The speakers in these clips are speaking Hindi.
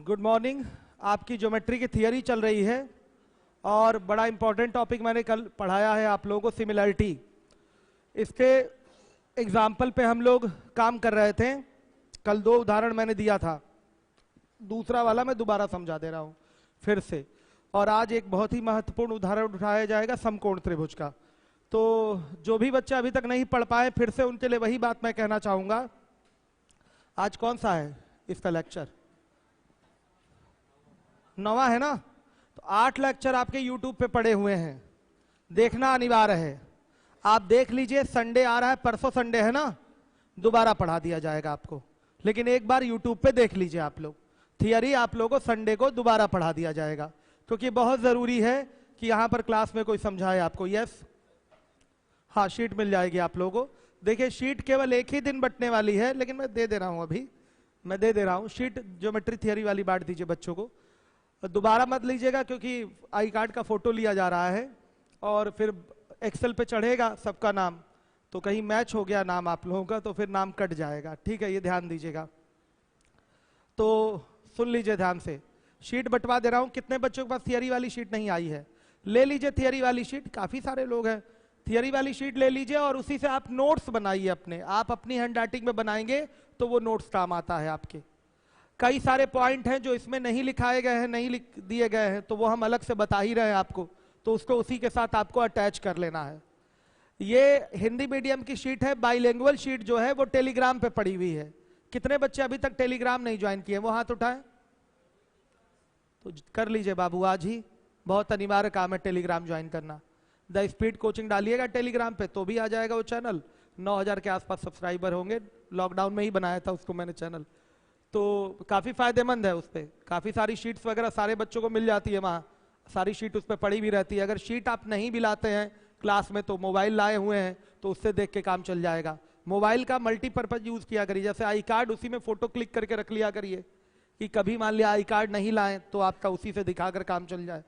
Good morning. आपकी ज्योमेट्री की थियरी चल रही है और बड़ा इंपॉर्टेंट टॉपिक मैंने कल पढ़ाया है आप लोगों को, सिमिलरिटी। इसके एग्जाम्पल पे हम लोग काम कर रहे थे। कल 2 उदाहरण मैंने दिया था, दूसरा वाला मैं दोबारा समझा दे रहा हूँ फिर से। और आज एक बहुत ही महत्वपूर्ण उदाहरण उठाया जाएगा समकोण त्रिभुज का। तो जो भी बच्चे अभी तक नहीं पढ़ पाए, फिर से उनके लिए वही बात मैं कहना चाहूँगा। आज कौन सा है इसका लेक्चर? 9वां है ना? तो 8 लेक्चर आपके YouTube पे पड़े हुए हैं, देखना अनिवार्य है। आप देख लीजिए, संडे आ रहा है, परसों संडे है ना, दोबारा पढ़ा दिया जाएगा आपको। लेकिन एक बार YouTube पे देख लीजिए आप लोग, थियरी आप लोगों को संडे को दोबारा पढ़ा दिया जाएगा, क्योंकि बहुत जरूरी है कि यहाँ पर क्लास में कोई समझाए आपको। यस, हाँ, शीट मिल जाएगी आप लोगों को। देखिए, शीट केवल एक ही दिन बंटने वाली है, लेकिन मैं दे दे रहा हूँ, अभी मैं दे दे रहा हूँ। शीट ज्योमेट्री थियरी वाली बांट दीजिए बच्चों को, दोबारा मत लीजिएगा, क्योंकि आई कार्ड का फोटो लिया जा रहा है और फिर एक्सेल पे चढ़ेगा सबका नाम, तो कहीं मैच हो गया नाम आप लोगों का तो फिर नाम कट जाएगा। ठीक है, ये ध्यान दीजिएगा। तो सुन लीजिए ध्यान से, शीट बंटवा दे रहा हूं। कितने बच्चों के पास थियरी वाली शीट नहीं आई है? ले लीजिए थियरी वाली शीट, काफी सारे लोग हैं। थियरी वाली शीट ले लीजिए और उसी से आप नोट्स बनाइए अपने। आप अपनी हैंड राइटिंग में बनाएंगे तो वो नोट्स काम आता है आपके। कई सारे पॉइंट हैं जो इसमें नहीं लिखाए गए हैं, नहीं लिख दिए गए हैं, तो वो हम अलग से बता ही रहे हैं आपको, तो उसको उसी के साथ आपको अटैच कर लेना है। ये हिंदी मीडियम की शीट है। बाइलिंगुअल शीट जो है वो टेलीग्राम पे पड़ी हुई है। कितने बच्चे अभी तक टेलीग्राम नहीं ज्वाइन किए, वो हाथ उठाएं। तो कर लीजिए बाबू, आज ही, बहुत अनिवार्य काम है टेलीग्राम ज्वाइन करना। द स्पीड कोचिंग डालिएगा टेलीग्राम पे तो भी आ जाएगा वो चैनल। 9000 के आसपास सब्सक्राइबर होंगे, लॉकडाउन में ही बनाया था उसको मैंने चैनल, तो काफी फायदेमंद है। उस पर काफी सारी शीट्स वगैरह सारे बच्चों को मिल जाती है, वहाँ सारी शीट उस पर पड़ी भी रहती है। अगर शीट आप नहीं भी लाते हैं क्लास में तो मोबाइल लाए हुए हैं तो उससे देख के काम चल जाएगा। मोबाइल का मल्टीपर्पज यूज किया करिए, जैसे आई कार्ड, उसी में फोटो क्लिक करके रख लिया करिए कि कभी मान लिया आई कार्ड नहीं लाए तो आपका उसी से दिखाकर काम चल जाए,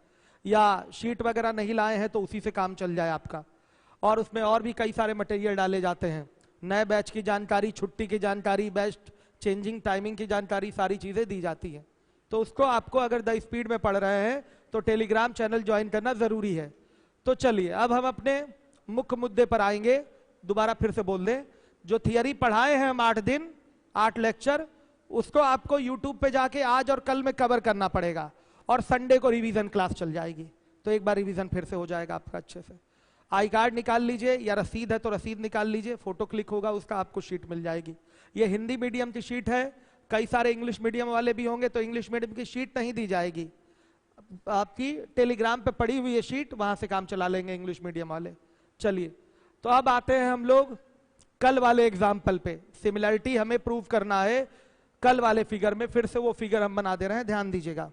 या शीट वगैरह नहीं लाए हैं तो उसी से काम चल जाए आपका। और उसमें और भी कई सारे मटेरियल डाले जाते हैं, नए बैच की जानकारी, छुट्टी की जानकारी, बेस्ट चेंजिंग टाइमिंग की जानकारी, सारी चीजें दी जाती हैं। तो उसको आपको अगर द स्पीड में पढ़ रहे हैं तो टेलीग्राम चैनल ज्वाइन करना जरूरी है। तो चलिए अब हम अपने मुख्य मुद्दे पर आएंगे। दोबारा फिर से बोल दें, जो थियरी पढ़ाए हैं हम 8 दिन 8 लेक्चर, उसको आपको यूट्यूब पे जाके आज और कल में कवर करना पड़ेगा, और संडे को रिवीजन क्लास चल जाएगी, तो एक बार रिवीजन फिर से हो जाएगा आपका अच्छे से। आई कार्ड निकाल लीजिए, या रसीद है तो रसीद निकाल लीजिए, फोटो क्लिक होगा उसका, आपको शीट मिल जाएगी। ये हिंदी मीडियम की शीट है, कई सारे इंग्लिश मीडियम वाले भी होंगे तो इंग्लिश मीडियम की शीट नहीं दी जाएगी, आपकी टेलीग्राम पे पड़ी हुई है शीट, वहां से काम चला लेंगे इंग्लिश मीडियम वाले। चलिए, तो अब आते हैं हम लोग कल वाले एग्जाम्पल पे। सिमिलरिटी हमें प्रूव करना है कल वाले फिगर में, फिर से वो फिगर हम बना दे रहे हैं, ध्यान दीजिएगा।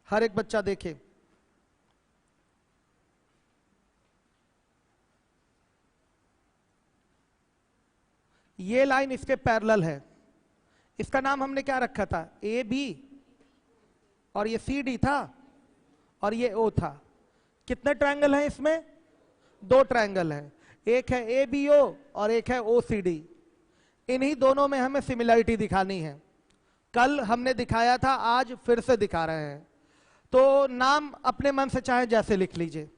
हर एक बच्चा देखे। ये लाइन इसके पैरेलल है, इसका नाम हमने क्या रखा था? ए बी, और ये सी डी था, और ये ओ था। कितने ट्रायंगल हैं इसमें? 2 ट्रायंगल हैं, एक है ए बी ओ और एक है ओ सी डी। इन्हीं दोनों में हमें सिमिलरिटी दिखानी है। कल हमने दिखाया था, आज फिर से दिखा रहे हैं। तो नाम अपने मन से चाहे जैसे लिख लीजिए।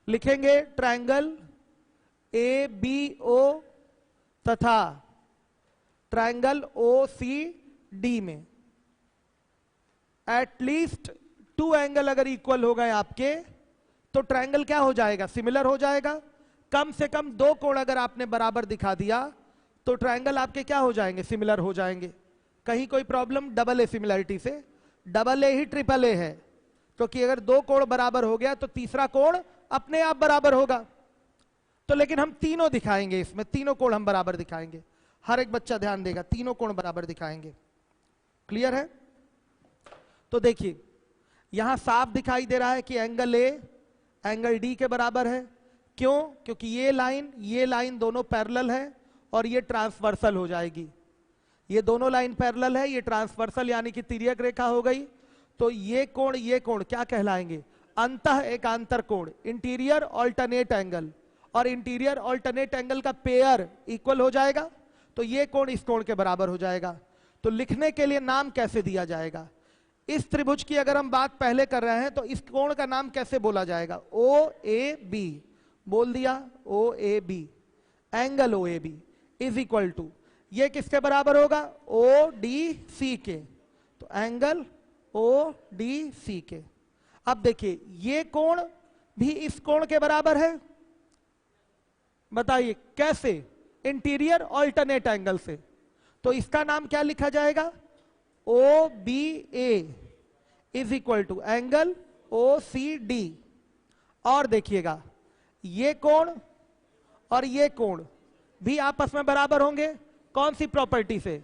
लिखेंगे ट्रायंगल ए बी ओ तथा ट्रायंगल ओ सी डी में एटलीस्ट 2 एंगल अगर इक्वल हो गए आपके तो ट्रायंगल क्या हो जाएगा? सिमिलर हो जाएगा। कम से कम 2 कोण अगर आपने बराबर दिखा दिया तो ट्रायंगल आपके क्या हो जाएंगे? सिमिलर हो जाएंगे। कहीं कोई प्रॉब्लम डबल ए सिमिलरिटी से? Double A he triple A है, क्योंकि अगर 2 कोण बराबर हो गया तो तीसरा कोण अपने आप बराबर होगा। तो लेकिन हम तीनों दिखाएंगे, इसमें तीनों कोण हम बराबर दिखाएंगे। हर एक बच्चा ध्यान देगा, तीनों कोण बराबर दिखाएंगे। क्लियर है? तो देखिए, यहां साफ दिखाई दे रहा है कि एंगल ए एंगल डी के बराबर है। क्यों? क्योंकि ये लाइन दोनों पैरेलल है और ये ट्रांसवर्सल हो जाएगी। ये दोनों लाइन पैरेलल है, ये ट्रांसवर्सल यानी कि तिर्यक रेखा हो गई। तो ये कोण क्या कहलाएंगे? अंतः एकांतर कोण, इंटीरियर ऑल्टरनेट एंगल, और इंटीरियर ऑल्टरनेट एंगल का पेयर इक्वल हो जाएगा, तो ये कोण इस कोण के बराबर हो जाएगा। तो लिखने के लिए नाम कैसे दिया जाएगा? इस त्रिभुज की अगर हम बात पहले कर रहे हैं तो इस कोण का नाम कैसे बोला जाएगा? ओ ए बी, बोल दिया O A B, angle O A B is equal to, ये किसके बराबर होगा? ओ डी सी के। तो एंगल ओ डी सी के। अब देखिए ये कोण भी इस कोण के बराबर है, बताइए कैसे? इंटीरियर ऑल्टरनेट एंगल से। तो इसका नाम क्या लिखा जाएगा? O B A is equal to angle O C D. और देखिएगा ये कोण और ये कोण भी आपस में बराबर होंगे। कौन सी प्रॉपर्टी से?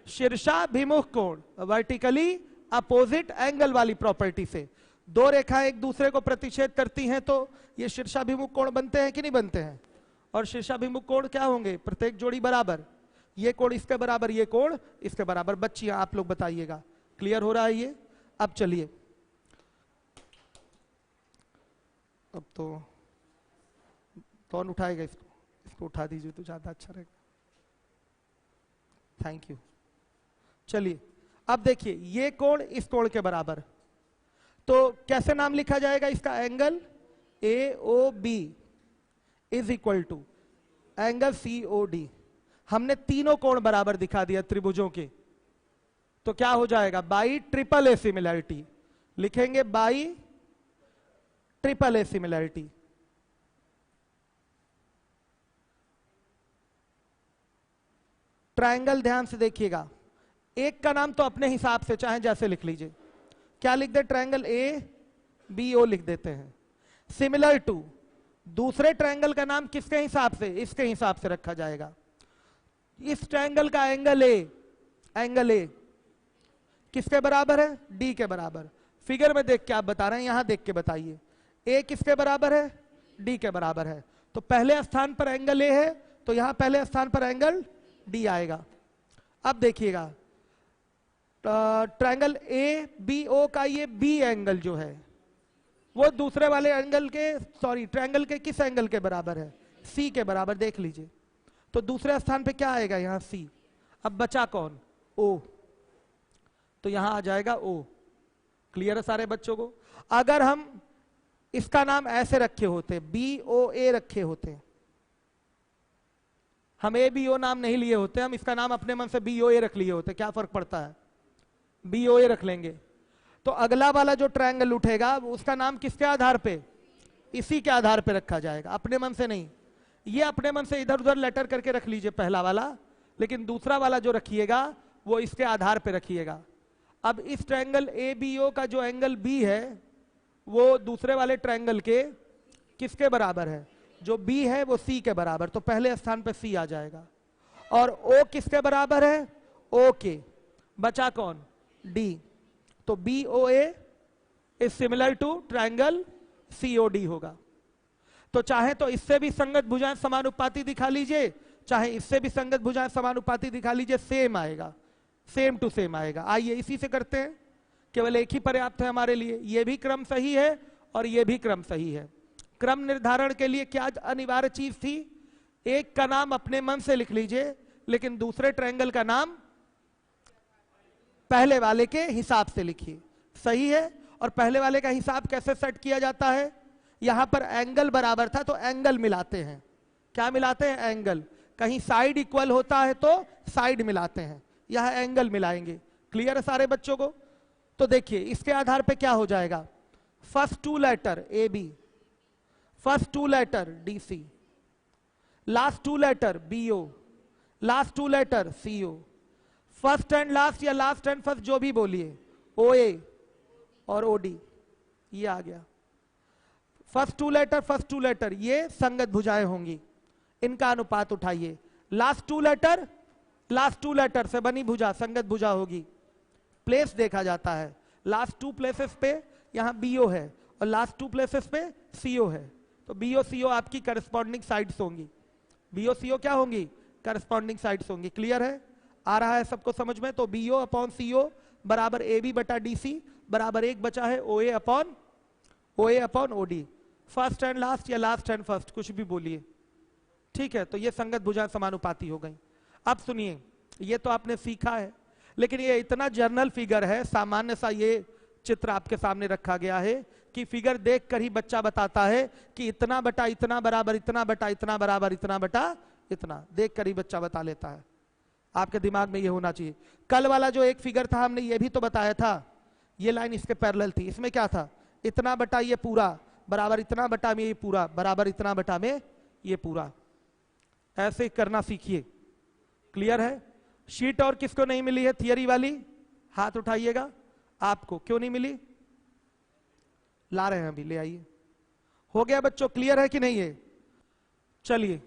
शीर्षाभिमुख कोण, वर्टिकली अपोजिट एंगल वाली प्रॉपर्टी से। दो रेखाएं एक दूसरे को प्रतिच्छेद करती हैं तो ये शीर्षाभिमुख कोण बनते हैं कि नहीं बनते हैं? और शीर्षाभिमुख कोण क्या होंगे? प्रत्येक जोड़ी बराबर। ये कोण इसके बराबर, ये कोण इसके बराबर। बच्चियां आप लोग बताइएगा, क्लियर हो रहा है ये? अब चलिए, अब तो कौन उठाएगा इसको? इसको उठा दीजिए तो ज्यादा अच्छा रहेगा। Thank you. चलिए अब देखिए ये कोण इस कोण के बराबर, तो कैसे नाम लिखा जाएगा इसका? Angle A O B is equal to angle C O D. हमने तीनों कोण बराबर दिखा दिया त्रिभुजों के, तो क्या हो जाएगा? बाई ट्रिपल ए सिमिलैरिटी लिखेंगे, by triple A similarity. Triangle ध्यान से देखिएगा, एक का नाम तो अपने हिसाब से चाहे जैसे लिख लीजिए। क्या लिख दे? ट्रायंगल ए बी ओ लिख देते हैं। सिमिलर टू दूसरे ट्रायंगल का नाम किसके हिसाब से? इसके हिसाब से रखा जाएगा। इस ट्रायंगल का एंगल ए किसके बराबर है? डी के बराबर। फिगर में देख के आप बता रहे हैं, यहां देख के बताइए। ए किसके बराबर है? डी के बराबर है। तो पहले स्थान पर एंगल ए है, तो यहां पहले स्थान पर एंगल डी आएगा। अब देखिएगा ट्रायंगल ए बी ओ का ये बी एंगल जो है वो दूसरे वाले एंगल के, सॉरी ट्रायंगल के किस एंगल के बराबर है? सी के बराबर। देख लीजिए, तो दूसरे स्थान पे क्या आएगा? यहां सी। अब बचा कौन? ओ, तो यहां आ जाएगा ओ। क्लियर है सारे बच्चों को? अगर हम इसका नाम ऐसे रखे होते, बी ओ ए रखे होते, हम ए बी ओ नाम नहीं लिए होते, हम इसका नाम अपने मन से बी ओ ए रख लिए होते, क्या फर्क पड़ता है? बी ओ ए रख लेंगे। तो अगला वाला जो ट्रायंगल उठेगा उसका नाम किसके आधार पे? इसी के आधार पे रखा जाएगा, अपने मन से नहीं। ये अपने मन से इधर उधर लेटर करके रख लीजिए पहला वाला, लेकिन दूसरा वाला जो रखिएगा वो इसके आधार पे रखिएगा। अब इस ट्रायंगल ए बी ओ का जो एंगल बी है वो दूसरे वाले ट्रायंगल के किसके बराबर है? जो बी है वो सी के बराबर, तो पहले स्थान पे सी आ जाएगा। और ओ किसके बराबर है? ओ के। बचा कौन? डी। तो B O A is similar to triangle C O D होगा। तो चाहे तो इससे भी संगत भुजाएं समानुपाती दिखा लीजिए, चाहे इससे भी संगत भुजाएं समानुपाती दिखा लीजिए, सेम आएगा, सेम टू सेम आएगा। आइए इसी से करते हैं, केवल एक ही पर्याप्त है हमारे लिए। ये भी क्रम सही है और ये भी क्रम सही है। क्रम निर्धारण के लिए क्या अनिवार्य चीज थी? एक का नाम अपने मन से लिख लीजिए, लेकिन दूसरे ट्रायंगल का नाम पहले वाले के हिसाब से लिखिए। सही है? और पहले वाले का हिसाब कैसे सेट किया जाता है? यहां पर एंगल बराबर था तो एंगल मिलाते हैं। क्या मिलाते हैं? एंगल। कहीं साइड इक्वल होता है तो साइड मिलाते हैं, यह एंगल मिलाएंगे। क्लियर है सारे बच्चों को? तो देखिए इसके आधार पे क्या हो जाएगा? First two letter A B, first two letter D C, last to letter B O, last to letter C O, first and last या लास्ट एंड फर्स्ट जो भी बोलिए, ओ ए और ओ डी। ये आ गया फर्स्ट टू लेटर, ये संगत भुजाएं होंगी, इनका अनुपात उठाइए। लास्ट टू लेटर से बनी भुजा संगत भुजा होगी। प्लेस देखा जाता है, लास्ट टू प्लेसेस पे यहां बीओ है और लास्ट टू प्लेसेस पे सीओ है, तो बीओ सीओ आपकी करस्पॉन्डिंग साइड्स होंगी। बीओ सीओ क्या होंगी? करस्पॉन्डिंग साइड्स होंगी। क्लियर है? आ रहा है सबको समझ में? तो बीओ अपॉन सीओ बराबर ए बी बटा डी सी बराबर एक बचा है O A upon O D. First and last या लास्ट एंड फर्स्ट कुछ भी बोलिए, ठीक है? तो ये संगत भुजाएं समानुपाती हो गई। अब सुनिए, ये तो आपने सीखा है, लेकिन ये इतना जर्नल फिगर है, सामान्य सा ये चित्र आपके सामने रखा गया है कि फिगर देखकर ही बच्चा बताता है कि इतना बटा इतना बराबर इतना बटा इतना बराबर इतना बटा इतना, देखकर ही बच्चा बता लेता है। आपके दिमाग में ये होना चाहिए। कल वाला जो एक फिगर था हमने ये भी तो बताया था, ये लाइन इसके पैरेलल थी। इसमें क्या था, इतना बटा ये पूरा बराबर इतना बटा में ये पूरा बराबर इतना बटा में ये पूरा। ऐसे करना सीखिए। क्लियर है? शीट और किसको नहीं मिली है थियरी वाली, हाथ उठाइएगा। आपको क्यों नहीं मिली? ला रहे हैं अभी, ले आइए। हो गया बच्चों, क्लियर है कि नहीं है? चलिए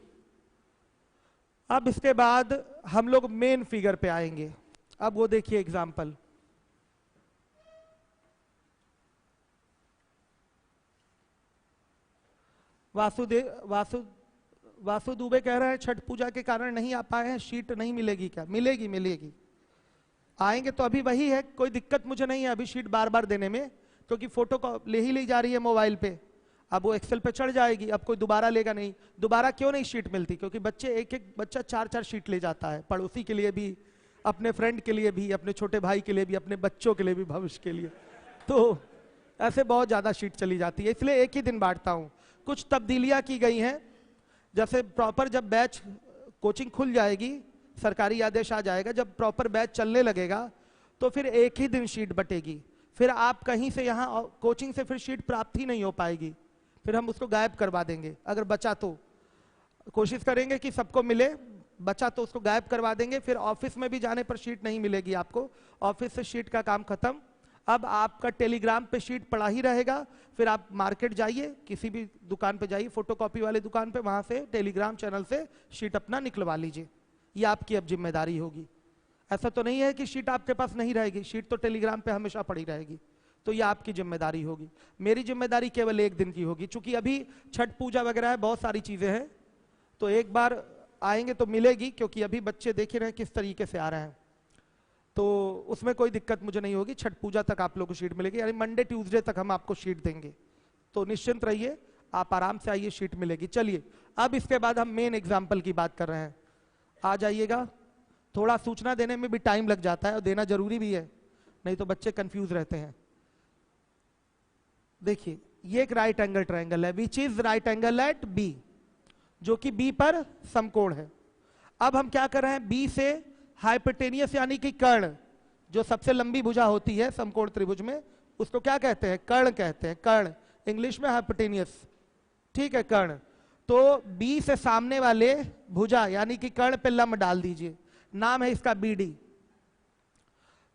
अब इसके बाद हम लोग मेन फिगर पे आएंगे। अब वो देखिए एग्जाम्पल, वासु दुबे कह रहे हैं छठ पूजा के कारण नहीं आ पाए हैं, शीट नहीं मिलेगी क्या? मिलेगी मिलेगी, आएंगे तो अभी वही है, कोई दिक्कत मुझे नहीं है अभी शीट बार बार देने में, क्योंकि फोटो को ले ही ली जा रही है मोबाइल पे। अब वो एक्सेल पे चढ़ जाएगी, अब कोई दोबारा लेगा नहीं। दोबारा क्यों नहीं शीट मिलती? क्योंकि बच्चे एक एक बच्चा 4-4 शीट ले जाता है, पड़ोसी के लिए भी, अपने फ्रेंड के लिए भी, अपने छोटे भाई के लिए भी, अपने बच्चों के लिए भी, भविष्य के लिए। तो ऐसे बहुत ज्यादा शीट चली जाती है, इसलिए एक ही दिन बांटता हूं। कुछ तब्दीलियां की गई हैं, जैसे प्रॉपर जब बैच कोचिंग खुल जाएगी, सरकारी आदेश आ जाएगा, जब प्रॉपर बैच चलने लगेगा तो फिर एक ही दिन शीट बटेगी। फिर आप कहीं से यहाँ कोचिंग से फिर शीट प्राप्त ही नहीं हो पाएगी, फिर हम उसको गायब करवा देंगे। अगर बचा तो कोशिश करेंगे कि सबको मिले, बचा तो उसको गायब करवा देंगे। फिर ऑफिस में भी जाने पर शीट नहीं मिलेगी आपको, ऑफिस से शीट का काम खत्म। अब आपका टेलीग्राम पे शीट पड़ा ही रहेगा। फिर आप मार्केट जाइए, किसी भी दुकान पे जाइए, फोटोकॉपी वाले दुकान पे, वहां से टेलीग्राम चैनल से शीट अपना निकलवा लीजिए। ये आपकी अब जिम्मेदारी होगी। ऐसा तो नहीं है कि शीट आपके पास नहीं रहेगी, शीट तो टेलीग्राम पे हमेशा पड़ी रहेगी, तो ये आपकी जिम्मेदारी होगी। मेरी जिम्मेदारी केवल एक दिन की होगी, चूंकि अभी छठ पूजा वगैरह है, बहुत सारी चीजें हैं, तो एक बार आएंगे तो मिलेगी, क्योंकि अभी बच्चे देख रहे हैं किस तरीके से आ रहे हैं, तो उसमें कोई दिक्कत मुझे नहीं होगी। छठ पूजा तक आप लोगों को शीट मिलेगी, यानी मंडे ट्यूसडे तक हम आपको शीट देंगे, तो निश्चिंत रहिए, आप आराम से आइए, शीट मिलेगी। चलिए अब इसके बाद हम मेन एग्जाम्पल की बात कर रहे हैं। आ जाइएगा। थोड़ा सूचना देने में भी टाइम लग जाता है, और देना जरूरी भी है, नहीं तो बच्चे कंफ्यूज रहते हैं। देखिए ये एक राइट एंगल ट्रायंगल है, which is right angle at B, जो कि बी पर समकोण है। अब हम क्या कर रहे हैं, बी से हाइपोटेनियस यानी कि कर्ण, जो सबसे लंबी भुजा होती है समकोण त्रिभुज में, उसको क्या कहते हैं? कर्ण कहते हैं। कर्ण इंग्लिश में हाइपोटेनियस, ठीक है, कर्ण। तो बी से सामने वाले भुजा यानी कि कर्ण पे लंब डाल दीजिए, नाम है इसका बी डी।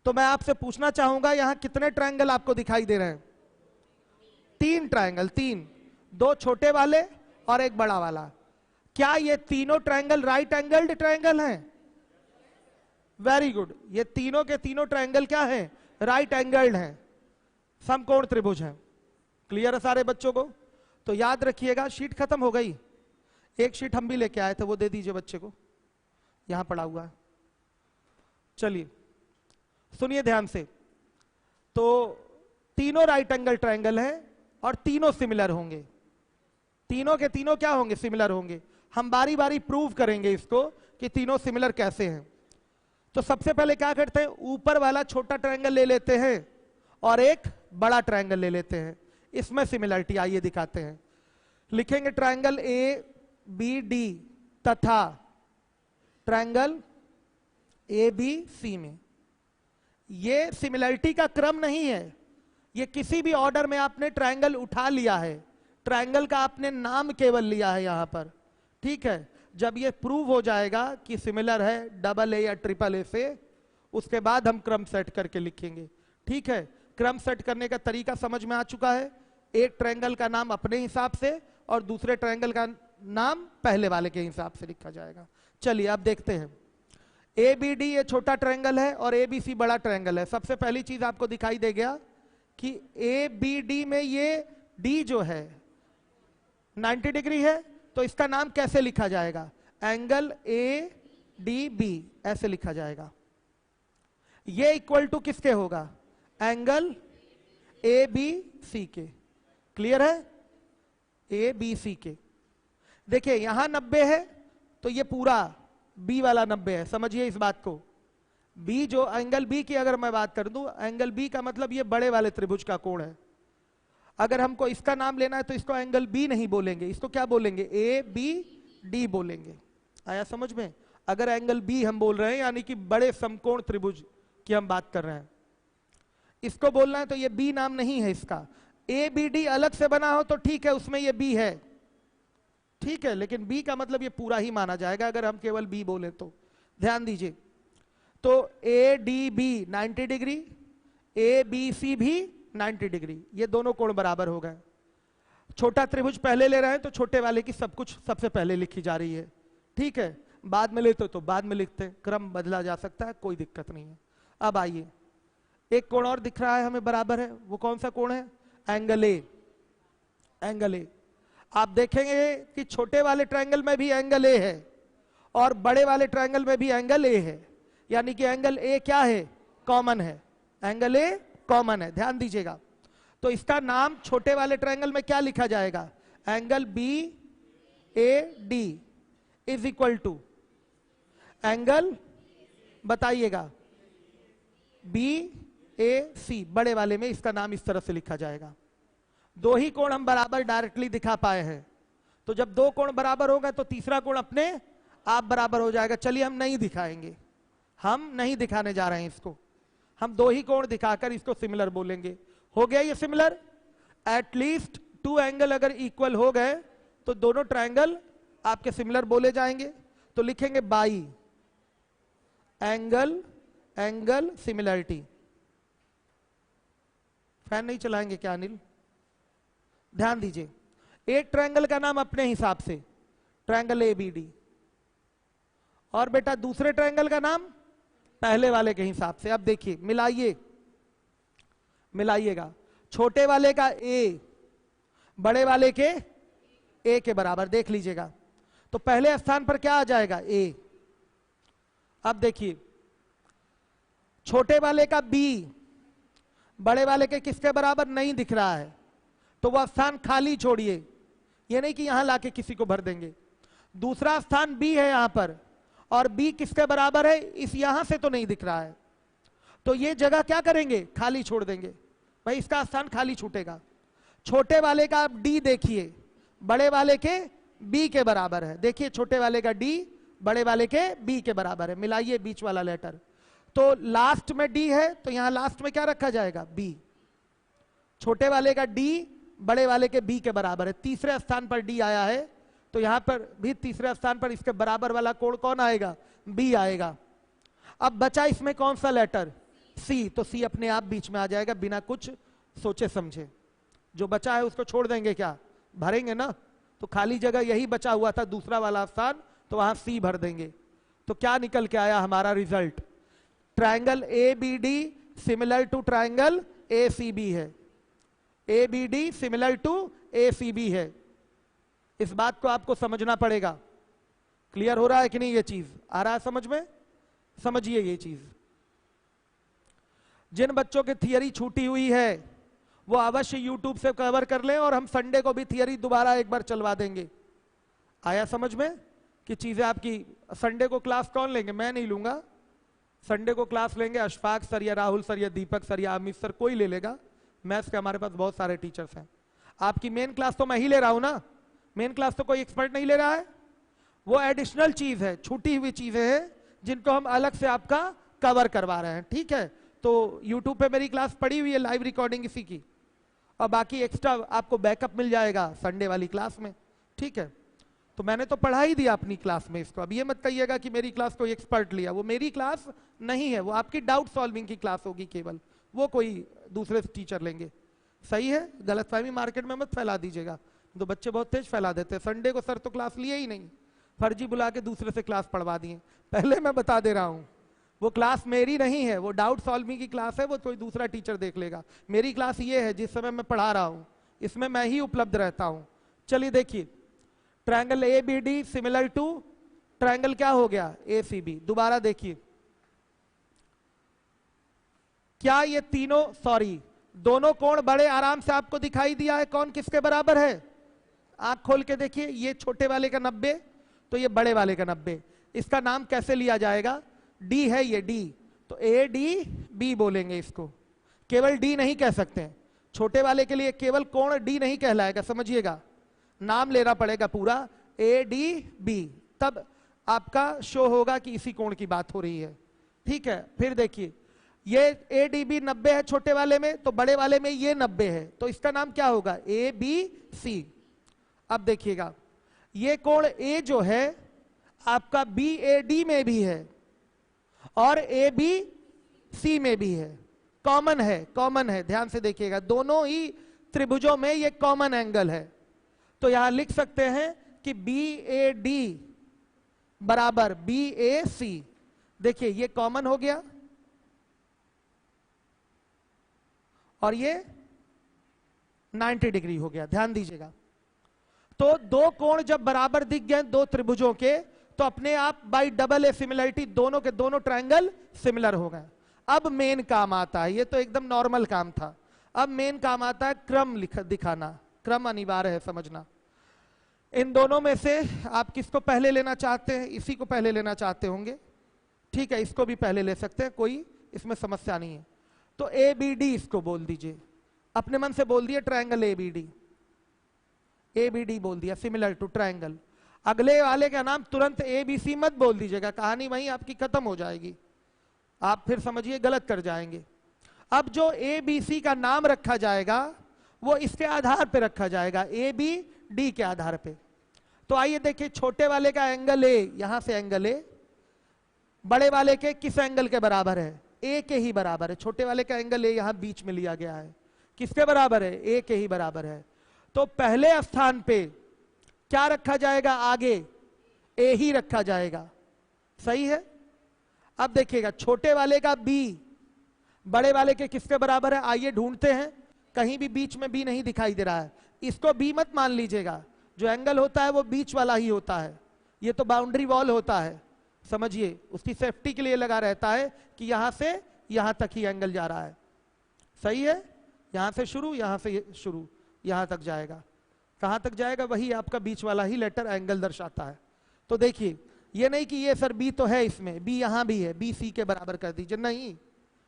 तो मैं आपसे पूछना चाहूंगा, यहां कितने ट्रायंगल आपको दिखाई दे रहे हैं? 3 ट्रायंगल, 3, 2 छोटे वाले और एक बड़ा वाला। क्या ये तीनों ट्रायंगल राइट एंगल्ड ट्रायंगल हैं? वेरी गुड, ये तीनों के तीनों ट्रायंगल क्या है? राइट एंगल्ड हैं, समकोण त्रिभुज हैं। क्लियर है सारे बच्चों को? तो याद रखिएगा, शीट खत्म हो गई, एक शीट हम भी लेके आए थे, वो दे दीजिए बच्चे को, यहां पड़ा हुआ है। चलिए सुनिए ध्यान से। तो तीनों राइट एंगल ट्रायंगल हैं और तीनों सिमिलर होंगे, तीनों के तीनों क्या होंगे? सिमिलर होंगे। हम बारी बारी प्रूव करेंगे इसको कि तीनों सिमिलर कैसे हैं। तो सबसे पहले क्या करते हैं, ऊपर वाला छोटा ट्रायंगल ले लेते हैं और एक बड़ा ट्रायंगल ले लेते हैं, इसमें सिमिलरिटी आइए दिखाते हैं। लिखेंगे ट्रायंगल ए बी डी तथा ट्रायंगल ए बी सी में। ये सिमिलरिटी का क्रम नहीं है, ये किसी भी ऑर्डर में आपने ट्रायंगल उठा लिया है, ट्रायंगल का आपने नाम केवल लिया है यहां पर, ठीक है। जब ये प्रूव हो जाएगा कि सिमिलर है डबल ए या ट्रिपल ए से, उसके बाद हम क्रम सेट करके लिखेंगे, ठीक है। क्रम सेट करने का तरीका समझ में आ चुका है। एक ट्रायंगल का नाम अपने हिसाब से और दूसरे ट्रायंगल का नाम पहले वाले के हिसाब से लिखा जाएगा। चलिए अब देखते हैं। ए बी डी ये छोटा ट्रायंगल है और ए बी सी बड़ा ट्रायंगल है। सबसे पहली चीज आपको दिखाई दे गया कि ए बी डी में ये डी जो है 90 डिग्री है, तो इसका नाम कैसे लिखा जाएगा? एंगल ए डी बी ऐसे लिखा जाएगा। ये इक्वल टू किसके होगा? एंगल ए बी सी के। क्लियर है? ए बी सी के। देखिए यहां 90 है तो ये पूरा बी वाला 90 है, समझिए इस बात को। बी जो एंगल बी की अगर मैं बात कर दूं, एंगल बी का मतलब ये बड़े वाले त्रिभुज का कोण है। अगर हमको इसका नाम लेना है तो इसको एंगल बी नहीं बोलेंगे, इसको क्या बोलेंगे, ए बी डी बोलेंगे। आया समझ में? अगर एंगल बी हम बोल रहे हैं यानी कि बड़े समकोण त्रिभुज की हम बात कर रहे हैं, इसको बोलना है तो ये बी नाम नहीं है इसका। ए बी डी अलग से बना हो तो ठीक है, उसमें ये बी है, ठीक है, लेकिन बी का मतलब ये पूरा ही माना जाएगा अगर हम केवल बी बोले तो। ध्यान दीजिए, तो A D B 90 degree, A B C भी 90 डिग्री, ये दोनों कोण बराबर हो गए। छोटा त्रिभुज पहले ले रहे हैं तो छोटे वाले की सब कुछ सबसे पहले लिखी जा रही है, ठीक है। बाद में लेते तो बाद में लिखते हैं, क्रम बदला जा सकता है, कोई दिक्कत नहीं है। अब आइए, एक कोण और दिख रहा है हमें बराबर है, वो कौन सा कोण है, एंगल ए। एंगल ए, आप देखेंगे कि छोटे वाले ट्रायंगल में भी एंगल ए है और बड़े वाले ट्रायंगल में भी एंगल ए है, यानी कि एंगल ए क्या है, कॉमन है, एंगल ए कॉमन है। ध्यान दीजिएगा, तो इसका नाम छोटे वाले ट्रायंगल में क्या लिखा जाएगा, angle B A D is equal to angle, बताइएगा, बी ए सी, बड़े वाले में इसका नाम इस तरह से लिखा जाएगा। दो ही कोण हम बराबर डायरेक्टली दिखा पाए हैं, तो जब दो कोण बराबर होगा तो तीसरा कोण अपने आप बराबर हो जाएगा। चलिए हम नहीं दिखाएंगे, हम नहीं दिखाने जा रहे हैं इसको, हम दो ही कोण दिखाकर इसको सिमिलर बोलेंगे। हो गया ये सिमिलर, एटलीस्ट 2 एंगल अगर इक्वल हो गए तो दोनों ट्रायंगल आपके सिमिलर बोले जाएंगे। तो लिखेंगे by angle, angle similarity. Fan नहीं चलाएंगे क्या अनिल? ध्यान दीजिए, एक ट्रायंगल का नाम अपने हिसाब से, ट्रायंगल ए बी डी, और बेटा दूसरे ट्रायंगल का नाम पहले वाले के हिसाब से। अब देखिए, मिलाइए, मिलाइएगा, छोटे वाले का ए बड़े वाले के ए के बराबर, देख लीजिएगा, तो पहले स्थान पर क्या आ जाएगा, ए। अब देखिए, छोटे वाले का बी बड़े वाले के किसके बराबर नहीं दिख रहा है, तो वह स्थान खाली छोड़िए, ये नहीं कि यहां लाके किसी को भर देंगे। दूसरा स्थान बी है यहां पर, और बी किसके बराबर है, इस यहां से तो नहीं दिख रहा है, तो ये जगह क्या करेंगे, खाली छोड़ देंगे, भाई इसका स्थान खाली छूटेगा। छोटे वाले का आप डी देखिए, बड़े वाले के बी के बराबर है, देखिए छोटे वाले का डी बड़े वाले के बी के बराबर है, मिलाइए बीच वाला लेटर, तो लास्ट में डी है तो यहां लास्ट में क्या रखा जाएगा, बी। छोटे वाले का डी बड़े वाले के बी के बराबर है, तीसरे स्थान पर डी आया है, तो यहां पर भी तीसरे स्थान पर इसके बराबर वाला कोण कौन आएगा, बी आएगा। अब बचा इसमें कौन सा लेटर, सी, तो सी अपने आप बीच में आ जाएगा बिना कुछ सोचे समझे। जो बचा है उसको छोड़ देंगे, क्या भरेंगे ना, तो खाली जगह यही बचा हुआ था दूसरा वाला स्थान, तो वहां सी भर देंगे। तो क्या निकल के आया हमारा result, triangle A B D similar to triangle A C B है, A B D similar to A C B है। इस बात को आपको समझना पड़ेगा। क्लियर हो रहा है कि नहीं, ये चीज आ रहा है समझ में, समझिए ये चीज। जिन बच्चों की थियरी छूटी हुई है वो अवश्य यूट्यूब से कवर कर लें, और हम संडे को भी थियरी दोबारा एक बार चलवा देंगे। आया समझ में कि चीजें आपकी, संडे को क्लास कौन लेंगे, मैं नहीं लूंगा, संडे को क्लास लेंगे अशफाक सर या राहुल सर या दीपक सर या अमित सर, कोई ले लेगा। मैथ्स के हमारे पास बहुत सारे टीचर्स हैं। आपकी मेन क्लास तो मैं ही ले रहा हूं ना, मेन क्लास तो कोई एक्सपर्ट नहीं ले रहा है, वो एडिशनल चीज है, छूटी हुई चीजें हैं जिनको हम अलग से आपका कवर करवा रहे हैं, ठीक है। तो यूट्यूब पे मेरी क्लास पड़ी हुई है, लाइव रिकॉर्डिंग इसी की, और बाकी एक्स्ट्रा आपको बैकअप मिल जाएगा संडे वाली क्लास में, ठीक है। तो मैंने तो पढ़ा ही दिया अपनी क्लास में इसको, अब ये मत कहिएगा कि मेरी क्लास कोई एक्सपर्ट लिया, वो मेरी क्लास नहीं है, वो आपकी डाउट सॉल्विंग की क्लास होगी केवल, वो कोई दूसरे टीचर लेंगे। सही है, गलतफहमी मार्केट में मत फैला दीजिएगा, तो बच्चे बहुत तेज फैला देते हैं, संडे को सर तो क्लास लिए ही नहीं, फर्जी बुला के दूसरे से क्लास पढ़वा दिए। पहले मैं बता दे रहा हूं, वो क्लास मेरी नहीं है, वो डाउट सॉल्विंग की क्लास है, वो कोई दूसरा टीचर देख लेगा। मेरी क्लास ये है जिस समय मैं पढ़ा रहा हूं, इसमें मैं ही उपलब्ध रहता हूं। चलिए देखिए, triangle A B D similar to triangle क्या हो गया, ए सी बी। दोबारा देखिए, क्या ये तीनों, सॉरी, दोनों कोण बड़े आराम से आपको दिखाई दिया है, कौन किसके बराबर है, आंख खोल के देखिए, ये छोटे वाले का 90 तो ये बड़े वाले का 90। इसका नाम कैसे लिया जाएगा, डी है ये डी, तो ए डी बी बोलेंगे इसको, केवल डी नहीं कह सकते हैं। छोटे वाले के लिए केवल कोण डी नहीं कहलाएगा, समझिएगा, नाम लेना पड़ेगा पूरा ए डी बी, तब आपका शो होगा कि इसी कोण की बात हो रही है। ठीक है, फिर देखिए ये ए डी बी 90 है छोटे वाले में, तो बड़े वाले में ये 90 है, तो इसका नाम क्या होगा, ए बी सी। अब देखिएगा ये कोण ए जो है आपका बी ए डी में भी है और ए बी सी में भी है, कॉमन है, कॉमन है, ध्यान से देखिएगा, दोनों ही त्रिभुजों में ये कॉमन एंगल है। तो यहां लिख सकते हैं कि बी ए डी बराबर बी ए सी। देखिए ये कॉमन हो गया और ये 90 डिग्री हो गया, ध्यान दीजिएगा। तो दो कोण जब बराबर दिख गए दो त्रिभुजों के, तो अपने आप बाई डबल ए सिमिलरिटी दोनों के दोनों ट्रायंगल सिमिलर हो गए। अब मेन काम आता है, ये तो एकदम नॉर्मल काम था, अब मेन काम आता है क्रम दिखाना, क्रम अनिवार्य है समझना। इन दोनों में से आप किसको पहले लेना चाहते हैं, इसी को पहले लेना चाहते होंगे, ठीक है, इसको भी पहले ले सकते हैं, कोई इसमें समस्या नहीं है। तो ए बी डी इसको बोल दीजिए, अपने मन से बोल दिए triangle A B D, A B D बोल दिया सिमिलर टू ट्रायंगल। अगले वाले का नाम तुरंत ए बी सी मत बोल दीजिएगा, कहानी वहीं आपकी खत्म हो जाएगी, आप फिर समझिए गलत कर जाएंगे। अब जो ए बी सी का नाम रखा जाएगा वो इसके आधार पे रखा जाएगा, ए बी डी के आधार पे। तो आइए देखिए छोटे वाले का एंगल ए, यहां से एंगल ए बड़े वाले के किस एंगल के बराबर है, ए के ही बराबर है। छोटे वाले का एंगल ए यहां बीच में लिया गया है, किसके बराबर है, ए के ही बराबर है। तो पहले स्थान पे क्या रखा जाएगा, आगे ए ही रखा जाएगा, सही है। अब देखिएगा छोटे वाले का बी बड़े वाले के किसके बराबर है, आइए ढूंढते हैं, कहीं भी बीच में बी नहीं दिखाई दे रहा है। इसको बी मत मान लीजिएगा, जो एंगल होता है वो बीच वाला ही होता है, ये तो बाउंड्री वॉल होता है, समझिए, उसकी सेफ्टी के लिए लगा रहता है कि यहां से यहां तक ही एंगल जा रहा है, सही है, यहां से शुरू, यहां से शुरू, यहां तक जाएगा, कहां तक जाएगा, वही आपका बीच वाला ही लेटर एंगल दर्शाता है। तो देखिए ये नहीं कि ये सर बी तो है इसमें, बी यहां भी है, बी सी के बराबर कर दीजिए, नहीं,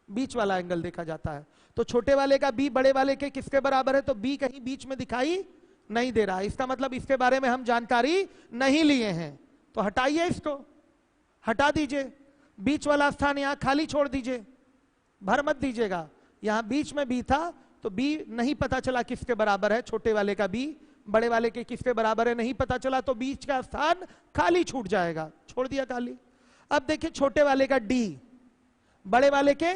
बीच वाला एंगल देखा जाता है। तो छोटे वाले का बी बड़े वाले के किसके बराबर है, तो बी कहीं बीच में दिखाई नहीं दे रहा है, इसका मतलब इसके बारे में हम जानकारी नहीं लिए हैं। तो हटाइए, इसको हटा दीजिए, बीच वाला स्थान यहां खाली छोड़ दीजिए, भर मत दीजिएगा, यहां बीच में बी था तो बी नहीं पता चला किसके बराबर है, छोटे वाले का बी बड़े वाले के किसके बराबर है नहीं पता चला, तो बीच का स्थान खाली छूट जाएगा, छोड़ दिया खाली। अब देखिए छोटे वाले का डी बड़े वाले के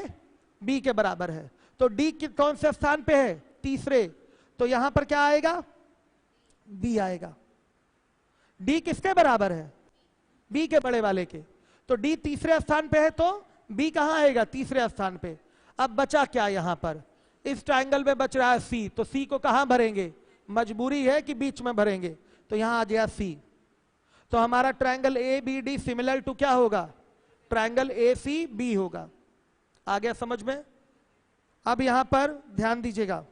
बी के बराबर है, तो डी कौन से स्थान पे है, तीसरे, तो यहां पर क्या आएगा, बी आएगा। डी किसके बराबर है, बी के बड़े वाले के, तो डी तीसरे स्थान पे है, तो बी कहां आएगा, तीसरे स्थान पे। अब बचा क्या यहां पर, इस ट्रायंगल में बच रहा है सी, तो सी को कहां भरेंगे, मजबूरी है कि बीच में भरेंगे, तो यहां आ गया सी। तो हमारा triangle A B D similar to क्या होगा, ट्रायंगल ए सी बी होगा। आ गया समझ में। अब यहां पर ध्यान दीजिएगा,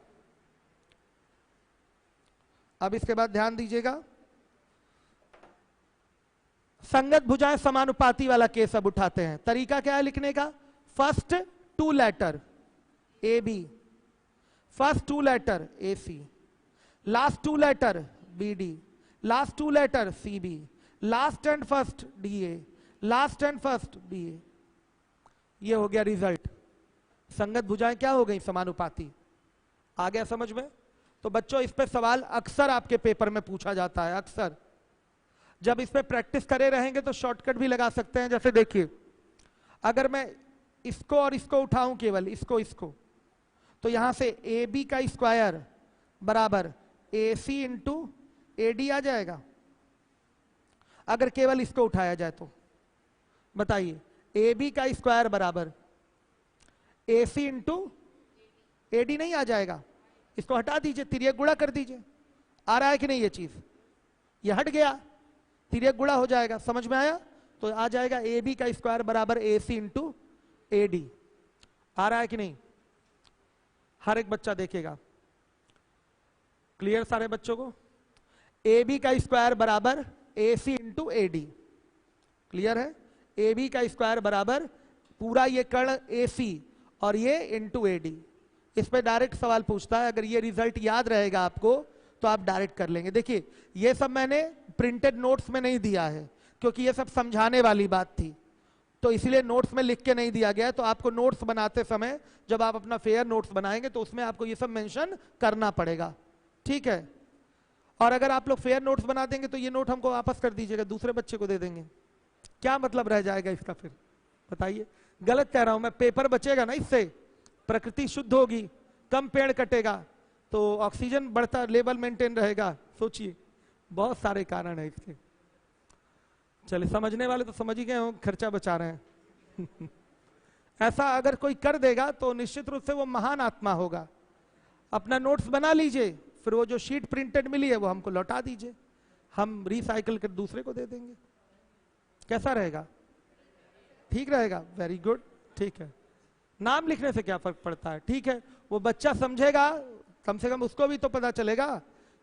अब इसके बाद ध्यान दीजिएगा, संगत भुजाएं समानुपाती वाला केस अब उठाते हैं। तरीका क्या है लिखने का, first two letter A B, first two letter A C, last to letter B D, last to letter C B, last and first D A, last and first B A. ये हो गया रिजल्ट, संगत भुजाएं क्या हो गई, समानुपाती। आ गया समझ में। तो बच्चों इस पे सवाल अक्सर आपके पेपर में पूछा जाता है, अक्सर जब इस पे प्रैक्टिस करे रहेंगे तो शॉर्टकट भी लगा सकते हैं। जैसे देखिए अगर मैं इसको और इसको उठाऊं, केवल इसको इसको, तो यहां से ए बी का स्क्वायर बराबर A C into A D आ जाएगा। अगर केवल इसको उठाया जाए तो बताइए, ए बी का स्क्वायर बराबर A C into A D नहीं आ जाएगा, इसको हटा दीजिए, तिर्यक गुणा कर दीजिए। आ रहा है कि नहीं ये चीज, ये हट गया, तिर्यक गुणा हो जाएगा, समझ में आया। तो आ जाएगा ए बी का स्क्वायर बराबर A C into A D. आ रहा है कि नहीं, हर एक बच्चा देखेगा, क्लियर सारे बच्चों को। ए बी का स्क्वायर बराबर A C into A D, clear है। ए बी का स्क्वायर बराबर पूरा ये कर्ण AC और ये इंटू AD। इस पे डायरेक्ट सवाल पूछता है, अगर ये रिजल्ट याद रहेगा आपको तो आप डायरेक्ट कर लेंगे। देखिए ये सब मैंने प्रिंटेड नोट्स में नहीं दिया है, क्योंकि ये सब समझाने वाली बात थी, तो इसलिए नोट्स में लिख के नहीं दिया गया। तो आपको नोट्स बनाते समय, जब आप अपना फेयर नोट्स बनाएंगे तो उसमें आपको ये सब मेंशन करना पड़ेगा, ठीक है। और अगर आप लोग फेयर नोट्स बना देंगे तो ये नोट हमको वापस कर दीजिएगा, दूसरे बच्चे को दे देंगे, क्या मतलब रह जाएगा इसका फिर बताइए? गलत कह रहा हूं मैं, पेपर बचेगा ना इससे, प्रकृति शुद्ध होगी, कम पेड़ कटेगा तो ऑक्सीजन बढ़ता, लेवल मेंटेन रहेगा। सोचिए बहुत सारे कारण है इसके। चलिए समझने वाले तो समझ ही गए हो, खर्चा बचा रहे हैं। ऐसा अगर कोई कर देगा तो निश्चित रूप से वो महान आत्मा होगा। अपना नोट्स बना लीजिए, फिर वो जो शीट प्रिंटेड मिली है वो हमको लौटा दीजिए, हम रिसाइकल कर दूसरे को दे देंगे। कैसा रहेगा? ठीक रहेगा, वेरी गुड, ठीक है। नाम लिखने से क्या फर्क पड़ता है, ठीक है, वो बच्चा समझेगा, कम से कम उसको भी तो पता चलेगा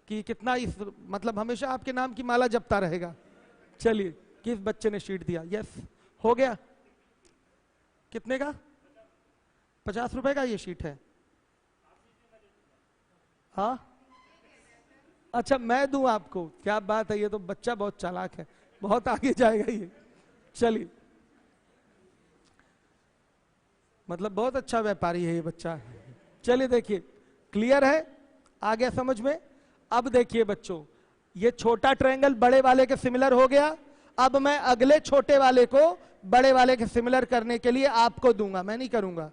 कि कितना इस, मतलब हमेशा आपके नाम की माला जपता रहेगा। चलिए, किस बच्चे ने शीट दिया? यस, हो गया। कितने का? 50 रुपए का ये शीट है। हाँ अच्छा, मैं दूं आपको? क्या बात है, ये तो बच्चा बहुत चालाक है, बहुत आगे जाएगा ये। चलिए, मतलब बहुत अच्छा व्यापारी है ये बच्चा। चलिए देखिए, क्लियर है, आ गया समझ में? अब देखिए बच्चों, ये छोटा ट्रायंगल बड़े वाले के सिमिलर हो गया। अब मैं अगले छोटे वाले को बड़े वाले के सिमिलर करने के लिए आपको दूंगा, मैं नहीं करूंगा,